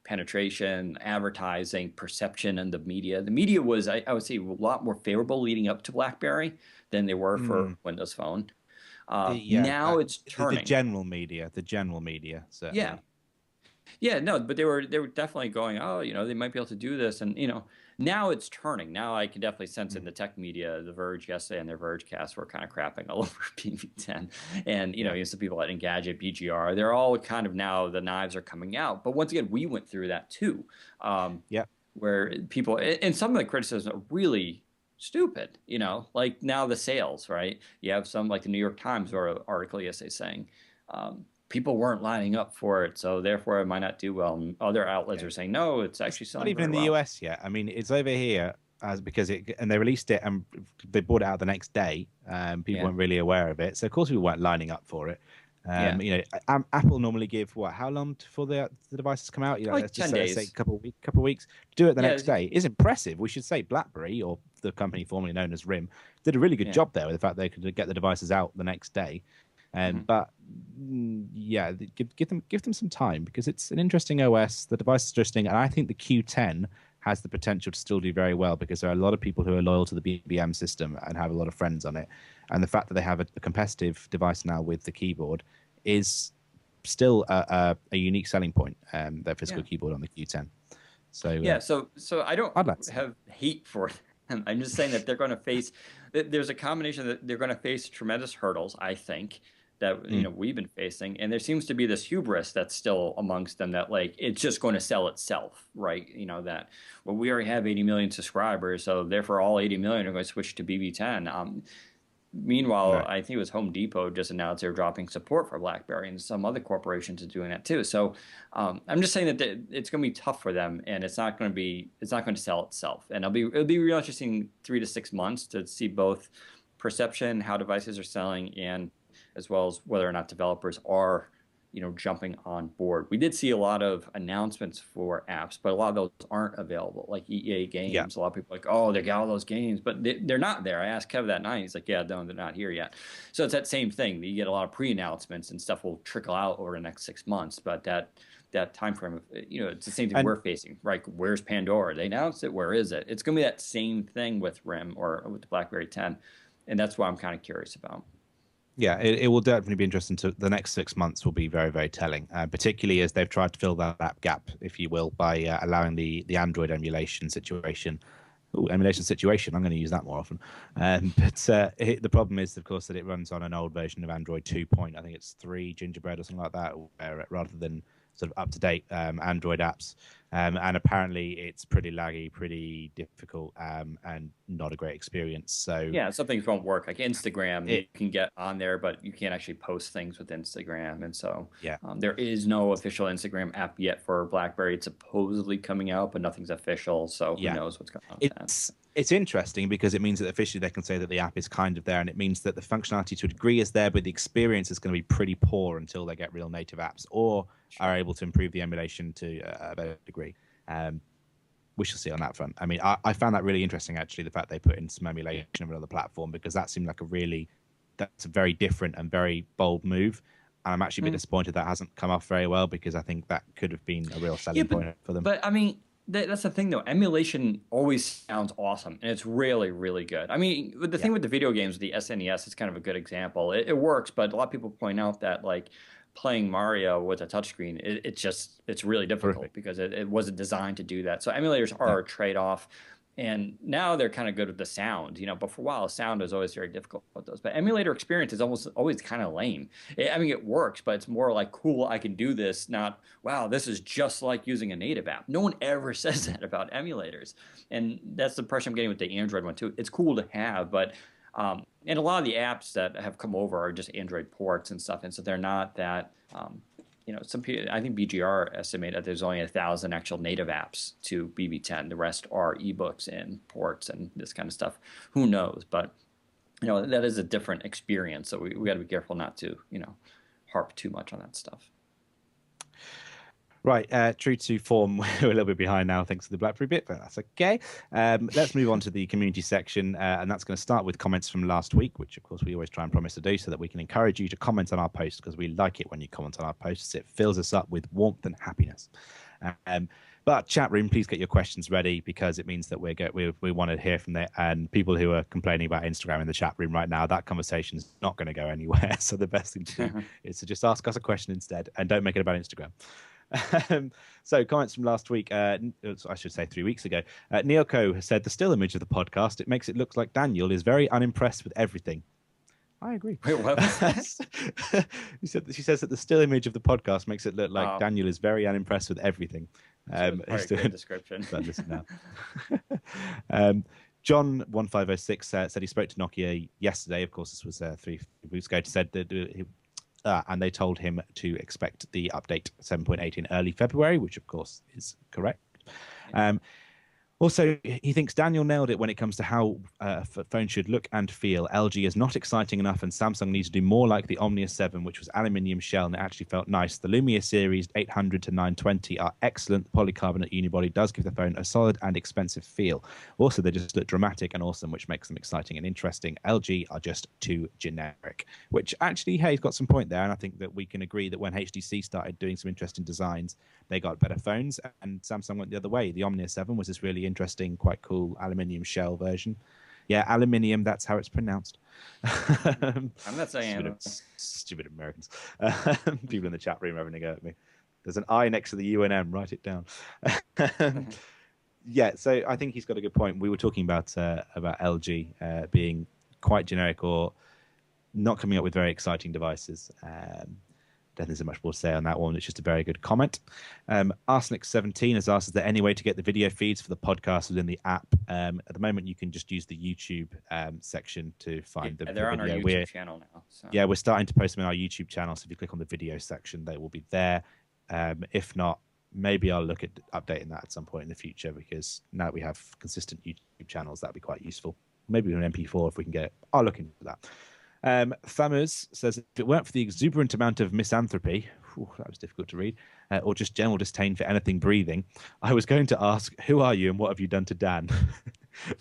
penetration, advertising, perception, and the media. The media was, I would say, a lot more favorable leading up to BlackBerry than they were for Windows Phone. Now it's turning. The general media, certainly. No, but they were definitely going, oh, they might be able to do this, and now it's turning. Now I can definitely sense in the tech media, The Verge yesterday and their Vergecast were kind of crapping all over BB10, and some people at Engadget, BGR, they're all kind of now the knives are coming out. But once again, we went through that too, where people and some of the criticisms are really stupid, like now the sales, right? You have some like the New York Times or article yesterday saying people weren't lining up for it, so therefore it might not do well. And other outlets are saying no, it's actually selling. Not even in the US yet. I mean, it's over here because they released it and they brought it out the next day. People weren't really aware of it, so of course people weren't lining up for it. Apple normally give how long for the devices come out? Like let's 10 just days, say a couple of weeks. To do it the next day is impressive. We should say BlackBerry, or the company formerly known as RIM, did a really good job there with the fact they could get the devices out the next day. But give them some time because it's an interesting OS. The device is interesting, and I think the Q10 has the potential to still do very well because there are a lot of people who are loyal to the BBM system and have a lot of friends on it. And the fact that they have a competitive device now with the keyboard is still a unique selling point. Their physical keyboard on the Q10. So I don't have hate for them. I'm just saying that they're going to face. There's a combination that they're going to face tremendous hurdles, I think, that we've been facing, and there seems to be this hubris that's still amongst them that like it's just going to sell itself, right? That we already have 80 million subscribers, so therefore all 80 million are going to switch to BB10. Meanwhile, I think it was Home Depot just announced they're dropping support for BlackBerry, and some other corporations are doing that too. So I'm just saying that it's going to be tough for them, and it's not going to sell itself. And it'll be real interesting 3 to 6 months to see both perception, how devices are selling, and as well as whether or not developers are jumping on board. We did see a lot of announcements for apps, but a lot of those aren't available, like EA games. A lot of people are like, oh, they got all those games, but they're not there. I asked Kev that night. He's like, yeah, no, they're not here yet. So it's that same thing. You get a lot of pre-announcements and stuff will trickle out over the next 6 months, but that time frame, it's the same thing we're facing, right? Where's Pandora? They announced it. Where is it? It's going to be that same thing with RIM or with the BlackBerry 10, and that's what I'm kind of curious about. Yeah, it will definitely be interesting. The next 6 months will be very, very telling, particularly as they've tried to fill that app gap, if you will, by allowing the Android emulation situation. I'm going to use that more often. The problem is, of course, that it runs on an old version of Android 2. I think it's 3 Gingerbread or something like that, rather than sort of up-to-date Android apps. And apparently it's pretty laggy, pretty difficult, and not a great experience. So some things won't work. Like Instagram, you can get on there, but you can't actually post things with Instagram. And so there is no official Instagram app yet for BlackBerry. It's supposedly coming out, but nothing's official. So who knows what's going on with that. It's interesting because it means that officially they can say that the app is kind of there, and it means that the functionality to a degree is there, but the experience is going to be pretty poor until they get real native apps or are able to improve the emulation to a better degree. we shall see on that front. I mean, I found that really interesting, actually, the fact they put in some emulation of another platform, because that seemed like that's a very different and very bold move. And I'm actually a bit disappointed that hasn't come off very well, because I think that could have been a real selling point for them. But I mean, that's the thing, though. Emulation always sounds awesome, and it's really, really good. I mean, the thing with the video games, the SNES is kind of a good example. It works, but a lot of people point out that like playing Mario with a touchscreen, it's really difficult because it wasn't designed to do that. So emulators are a trade-off. And now they're kind of good with the sound, but for a while, sound was always very difficult with those. But emulator experience is almost always kind of lame. I mean, it works, but it's more like, cool, I can do this, not, wow, this is just like using a native app. No one ever says that about emulators. And that's the impression I'm getting with the Android one, too. It's cool to have, but and a lot of the apps that have come over are just Android ports and stuff. And so they're not that... some people, I think BGR estimate that there's only 1,000 actual native apps to BB10. The rest are ebooks and ports and this kind of stuff. Who knows? But that is a different experience. So we got to be careful not to harp too much on that stuff. Right, true to form, we're a little bit behind now thanks to the BlackBerry bit, but that's okay. Let's move on to the community section, and that's going to start with comments from last week, which of course we always try and promise to do so that we can encourage you to comment on our posts, because we like it when you comment on our posts. It fills us up with warmth and happiness. But chat room, please get your questions ready, because it means that we want to hear from there. And people who are complaining about Instagram in the chat room right now, that conversation is not going to go anywhere. So the best thing to do is to just ask us a question instead, and don't make it about Instagram. So comments from last week, I should say 3 weeks ago. Neoko has said the still image of the podcast, it makes it look like Daniel is very unimpressed with everything. I agree. Wait, what was that? She says that the still image of the podcast makes it look like Daniel is very unimpressed with everything. It's a good description. But listen now. John 1506 said he spoke to Nokia yesterday. Of course, this was 3 weeks ago. Said that and they told him to expect the update 7.8 in early February, which of course is correct. Also, he thinks Daniel nailed it when it comes to how a phone should look and feel. LG is not exciting enough, and Samsung needs to do more like the Omnia 7, which was aluminium shell, and it actually felt nice. The Lumia series 800 to 920 are excellent. The polycarbonate unibody does give the phone a solid and expensive feel. Also, they just look dramatic and awesome, which makes them exciting and interesting. LG are just too generic, which actually, hey, he's got some point there, and I think that we can agree that when HTC started doing some interesting designs, they got better phones, and Samsung went the other way. The Omnia 7 was this really interesting, quite cool aluminium shell version. Yeah, aluminium, that's how it's pronounced. I'm not saying stupid Americans. People in the chat room are having a go at me. There's an I next to the UNM, write it down. Yeah, so I think he's got a good point. We were talking about LG being quite generic or not coming up with very exciting devices. Don't think there's much more to say on that one. It's just a very good comment. Arsenic17 has asked, is there any way to get the video feeds for the podcast within the app? At the moment, you can just use the YouTube section to find the video. They're on our YouTube channel now. So. Yeah, we're starting to post them on our YouTube channel. So if you click on the video section, they will be there. If not, maybe I'll look at updating that at some point in the future, because now that we have consistent YouTube channels, that'd be quite useful. Maybe an MP4 if we can get it. I'll look into that. Thamers says, if it weren't for the exuberant amount of misanthropy, that was difficult to read, or just general disdain for anything breathing, I was going to ask, who are you and what have you done to Dan?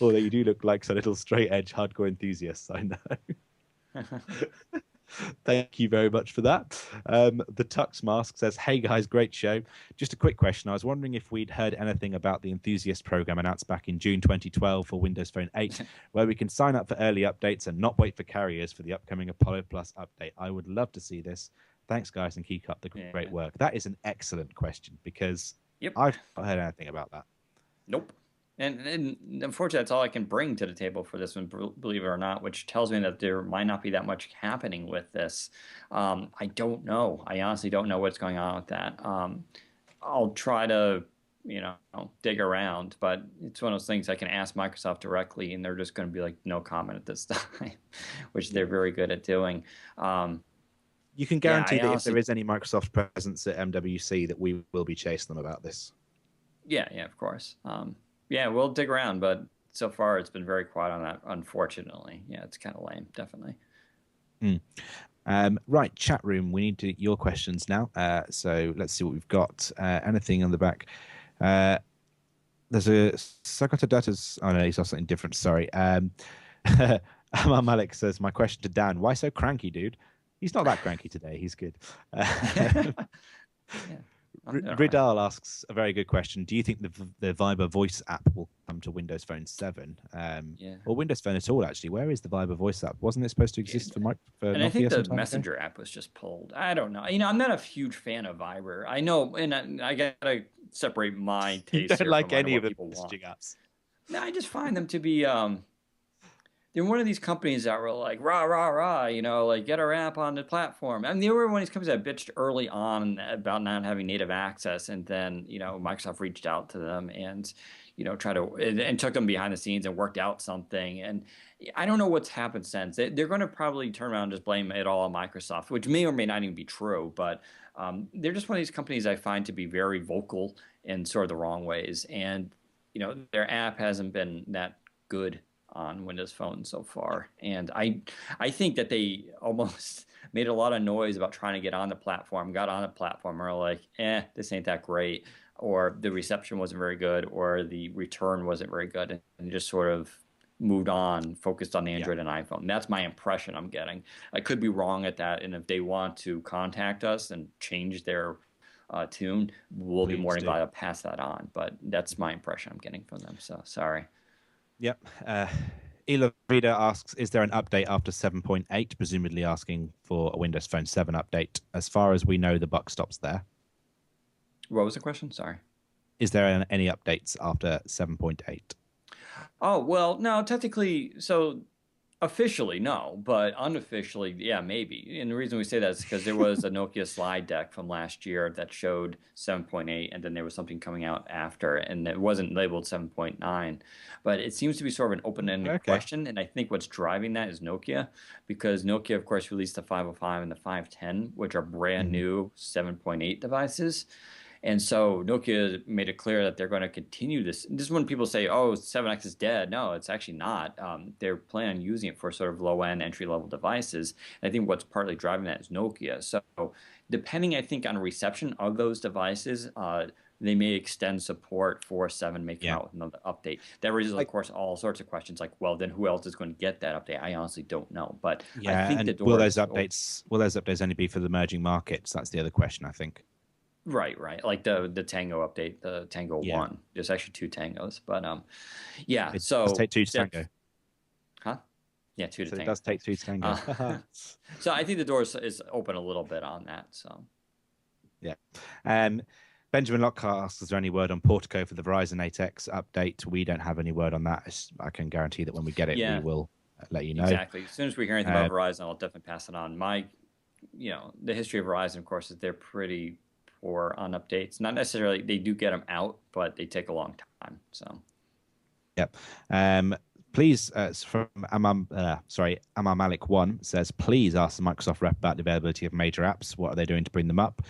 Although you do look like some little straight edge hardcore enthusiasts, I know. Thank you very much for that. The Tux Mask says, hey guys, great show. Just a quick question. I was wondering if we'd heard anything about the Enthusiast program announced back in June 2012 for Windows Phone 8, where we can sign up for early updates and not wait for carriers for the upcoming Apollo Plus update. I would love to see this. Thanks, guys, and keep up the great work. That is an excellent question, because I've not heard anything about that. Nope. And unfortunately, that's all I can bring to the table for this one, believe it or not, which tells me that there might not be that much happening with this. I don't know. I honestly don't know what's going on with that. I'll try to, dig around, but it's one of those things I can ask Microsoft directly, and they're just going to be like, no comment at this time, which they're very good at doing. You can guarantee that if there is any Microsoft presence at MWC, that we will be chasing them about this. Yeah, of course. Yeah, we'll dig around, but so far it's been very quiet on that, unfortunately. Yeah, it's kind of lame, definitely. Right, chat room, we need your questions now. So let's see what we've got. Anything on the back? There's a Sakata Data's. Oh no, he saw something different. Sorry. Amar Malik says, "My question to Dan: Why so cranky, dude? He's not that cranky today. He's good." Yeah, I'm doing all right. Ridal asks a very good question. Do you think the Viber voice app will come to Windows Phone 7? Yeah. Or Windows Phone at all, actually? Where is the Viber voice app? Wasn't it supposed to exist for And I think Nokia some the time ago? Messenger app was just pulled. I don't know. I'm not a huge fan of Viber. I know, and I gotta separate my You tastes don't here from like any of what the people want. messaging apps. No, I just find them to be they're one of these companies that were like rah rah rah, like get our app on the platform. I mean, they were one of these companies that bitched early on about not having native access, and then Microsoft reached out to them and try to and took them behind the scenes and worked out something. And I don't know what's happened since. They're going to probably turn around and just blame it all on Microsoft, which may or may not even be true. But they're just one of these companies I find to be very vocal in sort of the wrong ways, and their app hasn't been that good on Windows Phone so far. And I think that they almost made a lot of noise about trying to get on the platform, got on the platform, or like, this ain't that great, or the reception wasn't very good, or the return wasn't very good, and just sort of moved on, focused on the Yeah, Android and iPhone. That's my impression I'm getting. I could be wrong at that, and if they want to contact us and change their tune, we'll be more please than do. glad to pass that on. But that's my impression I'm getting from them. So sorry. Yep. Ela Vida asks, is there an update after 7.8? Presumably asking for a Windows Phone 7 update. As far as we know, the buck stops there. What was the question? Sorry. Is there any updates after 7.8? Oh, well, no, technically, so officially, no, but unofficially, yeah, maybe. And the reason we say that is because there was a Nokia slide deck from last year that showed 7.8, and then there was something coming out after, and it wasn't labeled 7.9. But it seems to be sort of an open-ended Okay. question, and I think what's driving that is Nokia, because Nokia, of course, released the 505 and the 510, which are brand Mhm. new 7.8 devices. And so Nokia made it clear that they're going to continue this. This is when people say, "Oh, 7X is dead." No, it's actually not. They're planning on using it for sort of low-end, entry-level devices. And I think what's partly driving that is Nokia. So depending, I think, on reception of those devices, they may extend support for 7, may come Yeah. out with another update. That raises, of Like, course, all sorts of questions like, well, then who else is going to get that update? I honestly don't know. But I yeah, think the and will door those is open. updates only be for the emerging markets? That's the other question, I think. Right, right. Like the Tango update, the Tango Yeah. 1. There's actually two Tangos, but yeah, It does so take two to that's tango. huh? Yeah, two to So it Tango. does take Thanks. two to tango. Uh, so I think the door is open a little bit on that. So Yeah. Um, Benjamin Lockhart asks, is there any word on Portico for the Verizon 8X update? We don't have any word on that. I can guarantee that when we get it, we yeah, will let you know. exactly. As soon as we hear anything about Uh, Verizon, I'll definitely pass it on. The history of Verizon, of course, is they're pretty poor on updates. Not necessarily they do get them out, but they take a long time. So yep. Please, from Amar Malik 1 says, please ask the Microsoft rep about the availability of major apps. What are they doing to bring them up?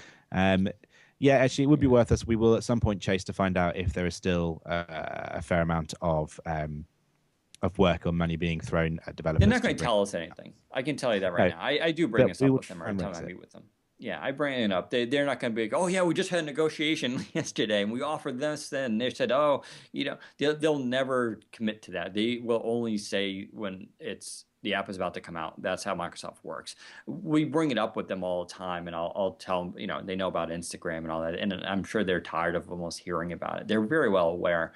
Yeah, actually, it would be yeah, worth us. We will at some point chase to find out if there is still a fair amount of work or money being thrown at they're developers not to going to bring. tell us anything. I can tell you that right No, now. I do bring but this we up will with them try every and time raise I it. meet with them. Yeah, I bring it up. They're not going to be like, "Oh yeah, we just had a negotiation yesterday and we offered this." Then they said, "Oh, they'll never commit to that. They will only say when the app is about to come out." That's how Microsoft works. We bring it up with them all the time, and I'll tell them, they know about Instagram and all that, and I'm sure they're tired of almost hearing about it. They're very well aware.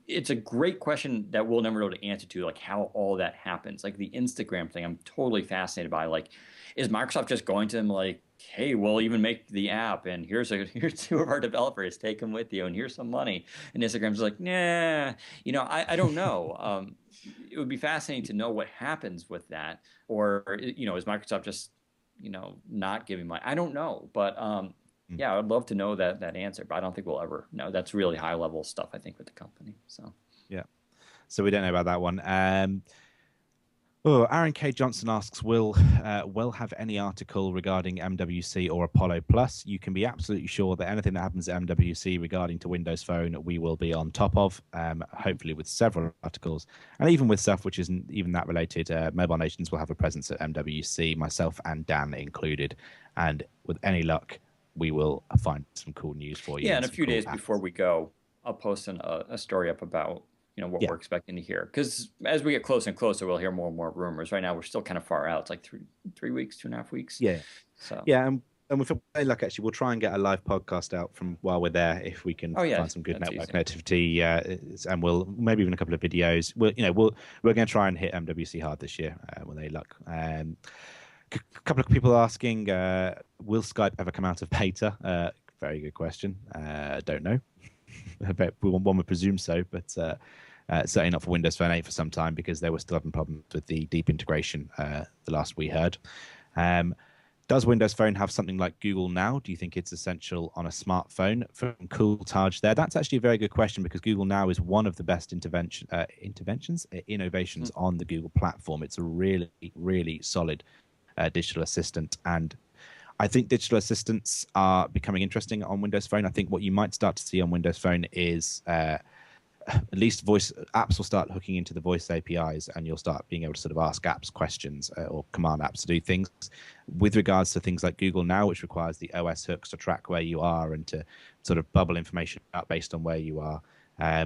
It's a great question that we'll never be able to answer to, like how all that happens. Like the Instagram thing, I'm totally fascinated by. Like, is Microsoft just going to them like, "Hey, we'll even make the app, and here's two of our developers, take them with you, and here's some money," and Instagram's like, "Nah, I don't know." It would be fascinating to know what happens with that, or is Microsoft just not giving money? I don't know, but Mm, yeah, I'd love to know that answer, but I don't think we'll ever know. That's really high level stuff, I think, with the company. So yeah. So we don't know about that one. Oh, Aaron K. Johnson asks, will have any article regarding MWC or Apollo Plus? You can be absolutely sure that anything that happens at MWC regarding to Windows Phone, we will be on top of, hopefully with several articles. And even with stuff which isn't even that related, Mobile Nations will have a presence at MWC, myself and Dan included. And with any luck, we will find some cool news for you yeah, and in a some few cool days before apps. we go. I'll post a story up about what Yeah, we're expecting to hear, because as we get closer and closer, we'll hear more and more rumors. Right now, we're still kind of far out. It's like three weeks, 2.5 weeks. yeah, So, yeah. And with any luck, actually, we'll try and get a live podcast out from while we're there if we can oh yeah, find some good that's network easy. connectivity. And we'll maybe even a couple of videos. We're going to try and hit MWC hard this year with any luck. A couple of people asking, will Skype ever come out of beta? Very good question. Don't know. I bet one would presume so, but certainly not for Windows Phone 8 for some time because they were still having problems with the deep integration, the last we heard. Um, does Windows Phone have something like Google Now? Do you think it's essential on a smartphone? From Cool Taj there, that's actually a very good question because Google Now is one of the best innovations on the Google platform. It's a really, really solid digital assistant, and I think digital assistants are becoming interesting on Windows Phone. I think what you might start to see on Windows Phone is at least voice apps will start hooking into the voice APIs, and you'll start being able to sort of ask apps questions or command apps to do things. With regards to things like Google Now, which requires the OS hooks to track where you are and to sort of bubble information out based on where you are. I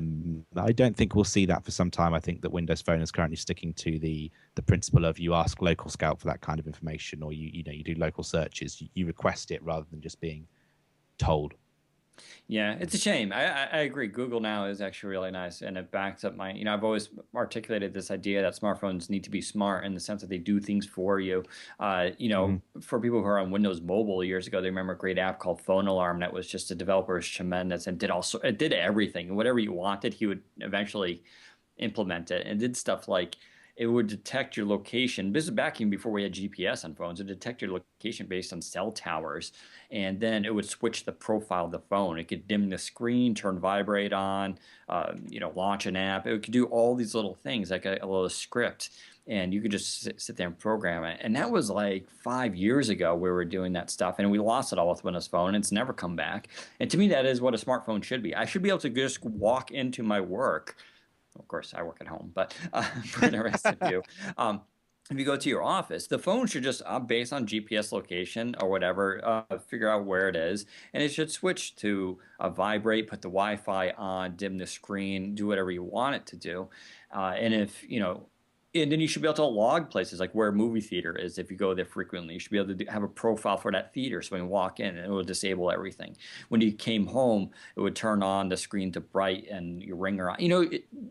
don't think we'll see that for some time. I think that Windows Phone is currently sticking to the principle of you ask Local Scout for that kind of information, or you do local searches. You request it rather than just being told. Yeah, it's a shame. I agree. Google Now is actually really nice, and it backs up my. I've always articulated this idea that smartphones need to be smart in the sense that they do things for you. Mhm. For people who are on Windows Mobile years ago, they remember a great app called Phone Alarm that was just the developer was tremendous and it did everything. Whatever you wanted, he would eventually implement it and did stuff like it would detect your location. This is back even before we had GPS on phones. It would detect your location based on cell towers, and then it would switch the profile of the phone. It could dim the screen, turn vibrate on, launch an app. It could do all these little things like a little script, and you could just sit there and program it. And that was like 5 years ago we were doing that stuff, and we lost it all with Windows Phone. And it's never come back. And to me, that is what a smartphone should be. I should be able to just walk into my work. Of course, I work at home, but for the rest of you, if you go to your office, the phone should just, based on GPS location or whatever, figure out where it is, and it should switch to vibrate, put the Wi-Fi on, dim the screen, do whatever you want it to do. And if and then you should be able to log places like where a movie theater is. If you go there frequently, you should be able to have a profile for that theater. So when you walk in, it will disable everything. When you came home, it would turn on the screen to bright and your ringer on.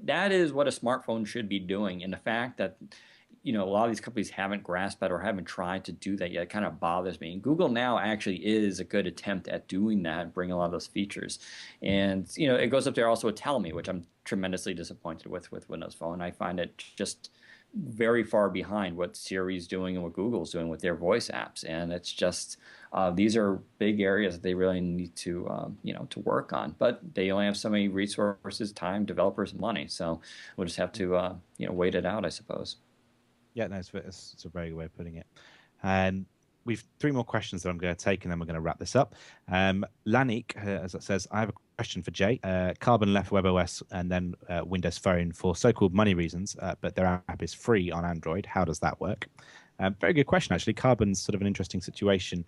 That is what a smartphone should be doing. And the fact that a lot of these companies haven't grasped that or haven't tried to do that yet, it kind of bothers me. And Google Now actually is a good attempt at doing that, bringing a lot of those features. And it goes up there also with Tell Me, which I'm tremendously disappointed with Windows Phone. I find it just very far behind what Siri's doing and what Google's doing with their voice apps. And it's just these are big areas that they really need to work on. But they only have so many resources, time, developers, and money. So we'll just have to wait it out, I suppose. Yeah, no, it's a very good way of putting it. And we've three more questions that I'm going to take, and then we're going to wrap this up. Lanik, as it says, I have a question for Jay. Carbon left WebOS and then Windows Phone for so-called money reasons, but their app is free on Android. How does that work? Very good question, actually. Carbon's sort of an interesting situation.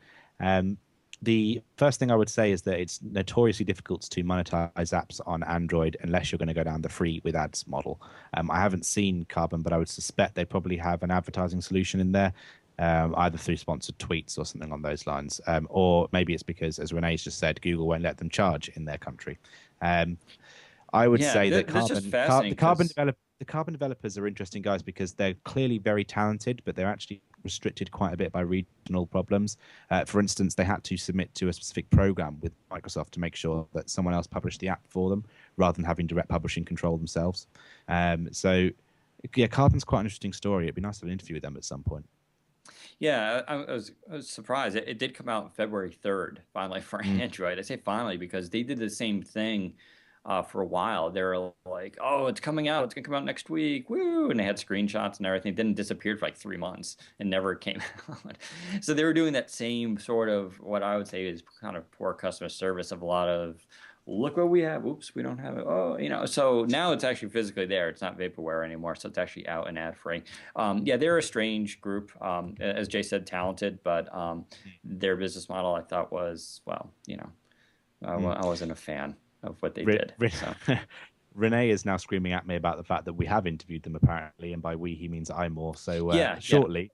The first thing I would say is that it's notoriously difficult to monetize apps on Android unless you're going to go down the free with ads model. I haven't seen Carbon, but I would suspect they probably have an advertising solution in there, either through sponsored tweets or something on those lines. Or maybe it's because, as Renee's just said, Google won't let them charge in their country. I would Yeah, say that that's just fascinating because the Carbon developers are interesting guys because they're clearly very talented, but they're actually restricted quite a bit by regional problems. For instance, they had to submit to a specific program with Microsoft to make sure that someone else published the app for them rather than having direct publishing control themselves. So, yeah, Carbon's quite an interesting story. It'd be nice to have an interview with them at some point. Yeah, I was surprised. It did come out February 3rd, finally for Mm. Android. I say finally because they did the same thing for a while. They were like, "Oh, it's coming out. It's gonna come out next week." Woo! And they had screenshots and everything. Then it disappeared for like 3 months and never came out. So they were doing that same sort of what I would say is kind of poor customer service of a lot of look what we have. Oops, we don't have it. Oh, so now it's actually physically there. It's not vaporware anymore. So it's actually out and ad free. Yeah, they're a strange group. As Jay said, talented, but their business model I thought was, well, Mm. I wasn't a fan. of what they did. So. Renee is now screaming at me about the fact that we have interviewed them apparently, and by we he means I more. So shortly,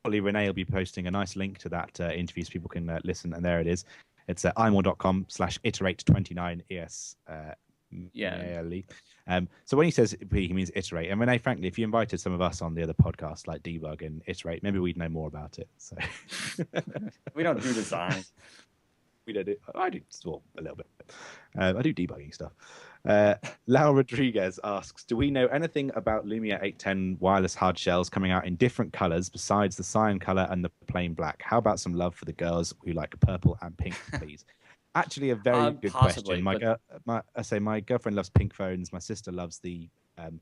Renee will be posting a nice link to that interview so people can listen, and there it is. It's imore.com/iterate29es. So when he says he means iterate. And Renee, frankly, if you invited some of us on the other podcasts like Debug and Iterate, maybe we'd know more about it. So we don't do design. We don't do. I do a little bit. I do debugging stuff. Lau Rodriguez asks, do we know anything about Lumia 810 wireless hard shells coming out in different colors besides the cyan color and the plain black? How about some love for the girls who like purple and pink, please? Actually, a very good question. My girlfriend loves pink phones. My sister loves the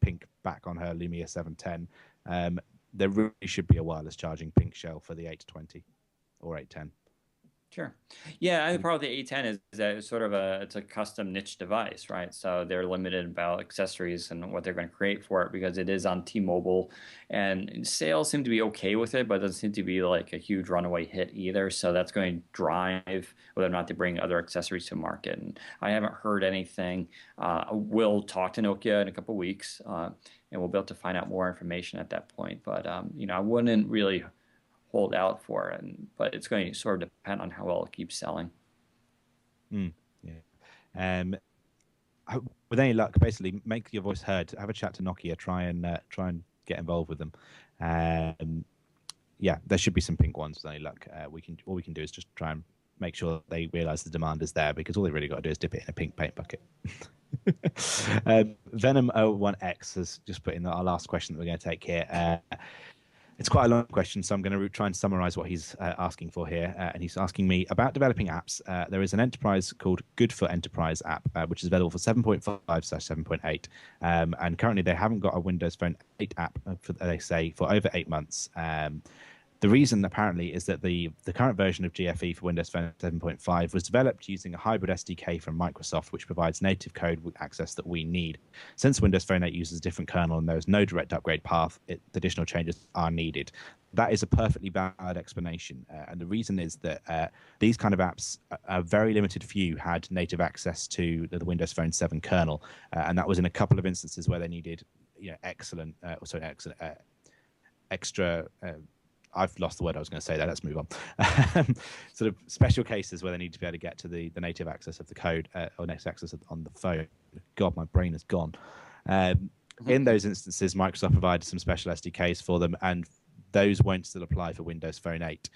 pink back on her Lumia 710. There really should be a wireless charging pink shell for the 820 or 810. Sure. Yeah, and the problem with the 810 is that it's sort of it's a custom niche device, right? So they're limited about accessories and what they're going to create for it because it is on T-Mobile, and sales seem to be okay with it, but it doesn't seem to be like a huge runaway hit either. So that's going to drive whether or not they bring other accessories to market. And I haven't heard anything. We'll talk to Nokia in a couple of weeks, and we'll be able to find out more information at that point. But I wouldn't really hold out for it, but it's going to sort of depend on how well it keeps selling. With any luck, basically make your voice heard. Have a chat to Nokia. Try and get involved with them. There should be some pink ones. With any luck, all we can do is just try and make sure they realize the demand is there, because all they really got to do is dip it in a pink paint bucket. Venom01X has just put in our last question that we're going to take here. It's quite a long question, so I'm going to try and summarize what he's asking for here. And he's asking me about developing apps. There is an enterprise called Good for Enterprise app, which is available for 7.5/7.8. And currently they haven't got a Windows Phone 8 app, they say, for over 8 months. The reason, apparently, is that the current version of GFE for Windows Phone 7.5 was developed using a hybrid SDK from Microsoft, which provides native code access that we need. Since Windows Phone 8 uses a different kernel and there is no direct upgrade path, additional changes are needed. That is a perfectly valid explanation. And the reason is that these kind of apps, a very limited few had native access to the Windows Phone 7 kernel. And that was in a couple of instances where they needed extra... I've lost the word I was going to say there. Let's move on. Sort of special cases where they need to be able to get to the native access of the code or native access on the phone. God, my brain is gone. In those instances, Microsoft provided some special SDKs for them, and those won't still apply for Windows Phone 8.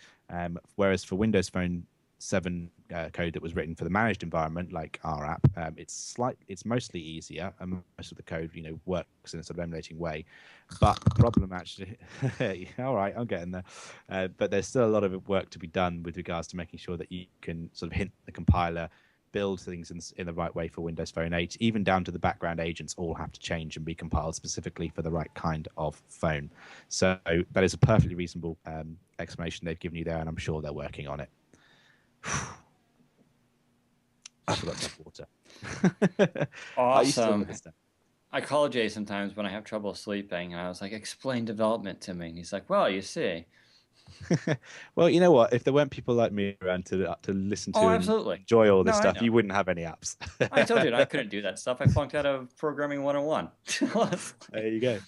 Whereas for Windows Phone 7 code that was written for the managed environment, like our app, it's mostly easier, and most of the code works in a sort of emulating way. But the problem actually, all right, I'm getting there. But there's still a lot of work to be done with regards to making sure that you can sort of hint the compiler, build things in the right way for Windows Phone 8, even down to the background agents all have to change and be compiled specifically for the right kind of phone. So that is a perfectly reasonable explanation they've given you there, and I'm sure they're working on it. I forgot to have water. Awesome. I call Jay sometimes when I have trouble sleeping, and I was like, explain development to me. And he's like, well, you see. Well, you know what? If there weren't people like me around to listen to and enjoy all this stuff, you wouldn't have any apps. I told you I couldn't do that stuff. I flunked out of Programming 101. There you go.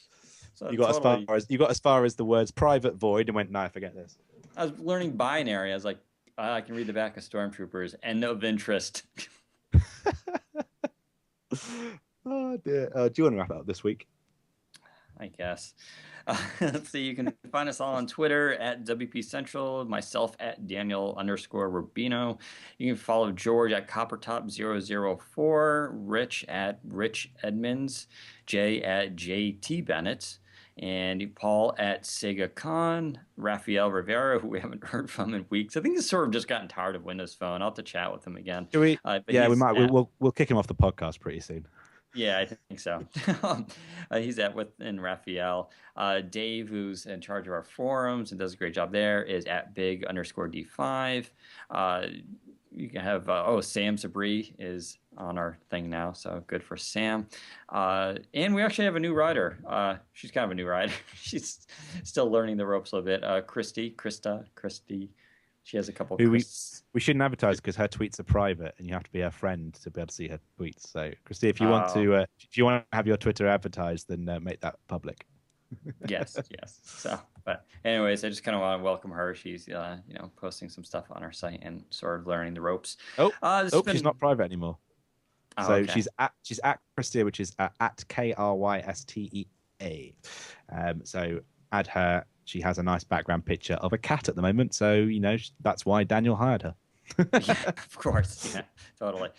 So you got as far as the words private void and went, no, forget this. I was learning binary. I was like, I can read the back of Stormtroopers. End of interest. Oh dear. Do you want to wrap it up this week? I guess. Let's see. You can find us all on Twitter at WP Central, myself at Daniel_Rubino. You can follow George at CopperTop004, Rich at Rich Edmonds, Jay at JT Bennett, and Paul at Sega Khan, Rafael Rivera, who we haven't heard from in weeks. I think he's sort of just gotten tired of Windows Phone. I'll have to chat with him again. Do we? Yeah, we might. We'll kick him off the podcast pretty soon. Yeah, I think so. He's within Raphael. Dave, who's in charge of our forums and does a great job there, is at big_D5. You can have, Sam Sabri is on our thing now, so good for Sam. And we actually have a new writer. She's kind of a new writer. She's still learning the ropes a little bit. Christy, She has a couple Who Chris. we shouldn't advertise because her tweets are private, and you have to be her friend to be able to see her tweets. So, Christy, if Oh, you want to have your Twitter advertised, then make that public. yes, yes. So, but anyways, I just kind of want to welcome her. She's, posting some stuff on our site and sort of learning the ropes. Oh, This has she's been. not private anymore. Oh, So okay. she's at Christea, which is at Krystea. So add her. She has a nice background picture of a cat at the moment. So that's why Daniel hired her. Yeah, of course. Yeah, totally.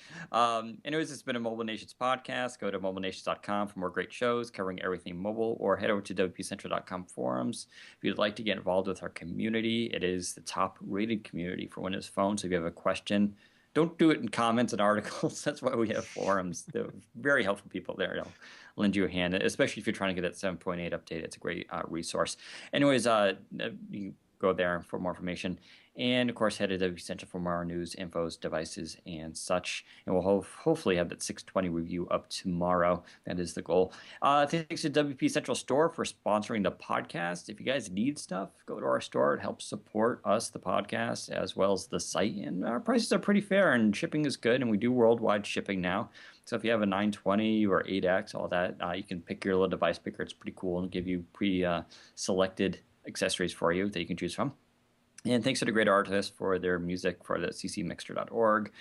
Anyways, it's been a Mobile Nations podcast. Go to mobilenations.com for more great shows covering everything mobile, or head over to wpcentral.com forums. If you'd like to get involved with our community, it is the top rated community for Windows Phone. So if you have a question, don't do it in comments and articles. That's why we have forums. They're very helpful people there. They'll lend you a hand, especially if you're trying to get that 7.8 update. It's a great resource. Anyways, you go there for more information. And of course, head to WP Central for more news, infos, devices, and such. And we'll hopefully have that 620 review up tomorrow. That is the goal. Thanks to WP Central Store for sponsoring the podcast. If you guys need stuff, go to our store. It helps support us, the podcast, as well as the site. And our prices are pretty fair, and shipping is good. And we do worldwide shipping now. So if you have a 920 or 8X, all that, you can pick your little device picker. It's pretty cool and give you pre-selected accessories for you that you can choose from. And thanks to the great artists for their music for the ccmixter.org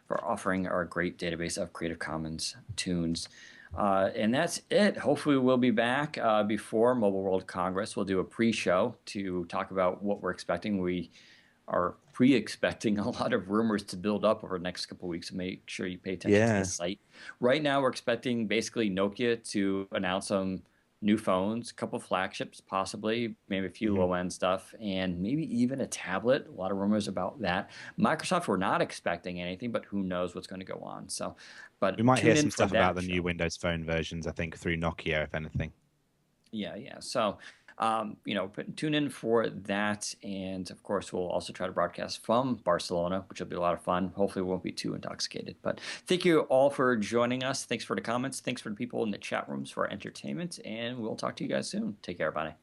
for offering our great database of Creative Commons tunes. And that's it. Hopefully we'll be back before Mobile World Congress. We'll do a pre-show to talk about what we're expecting. We are pre-expecting a lot of rumors to build up over the next couple of weeks. So make sure you pay attention to the site. Right now we're expecting basically Nokia to announce some new phones, a couple of flagships, possibly, maybe a few low-end stuff, and maybe even a tablet. A lot of rumors about that. Microsoft, we're not expecting anything, but who knows what's going to go on. So, but we might hear some for stuff about the show. new Windows Phone versions, I think, through Nokia, if anything. Yeah. So, tune in for that. And of course, we'll also try to broadcast from Barcelona, which will be a lot of fun. Hopefully, we won't be too intoxicated. But thank you all for joining us. Thanks for the comments. Thanks for the people in the chat rooms for our entertainment. And we'll talk to you guys soon. Take care, everybody.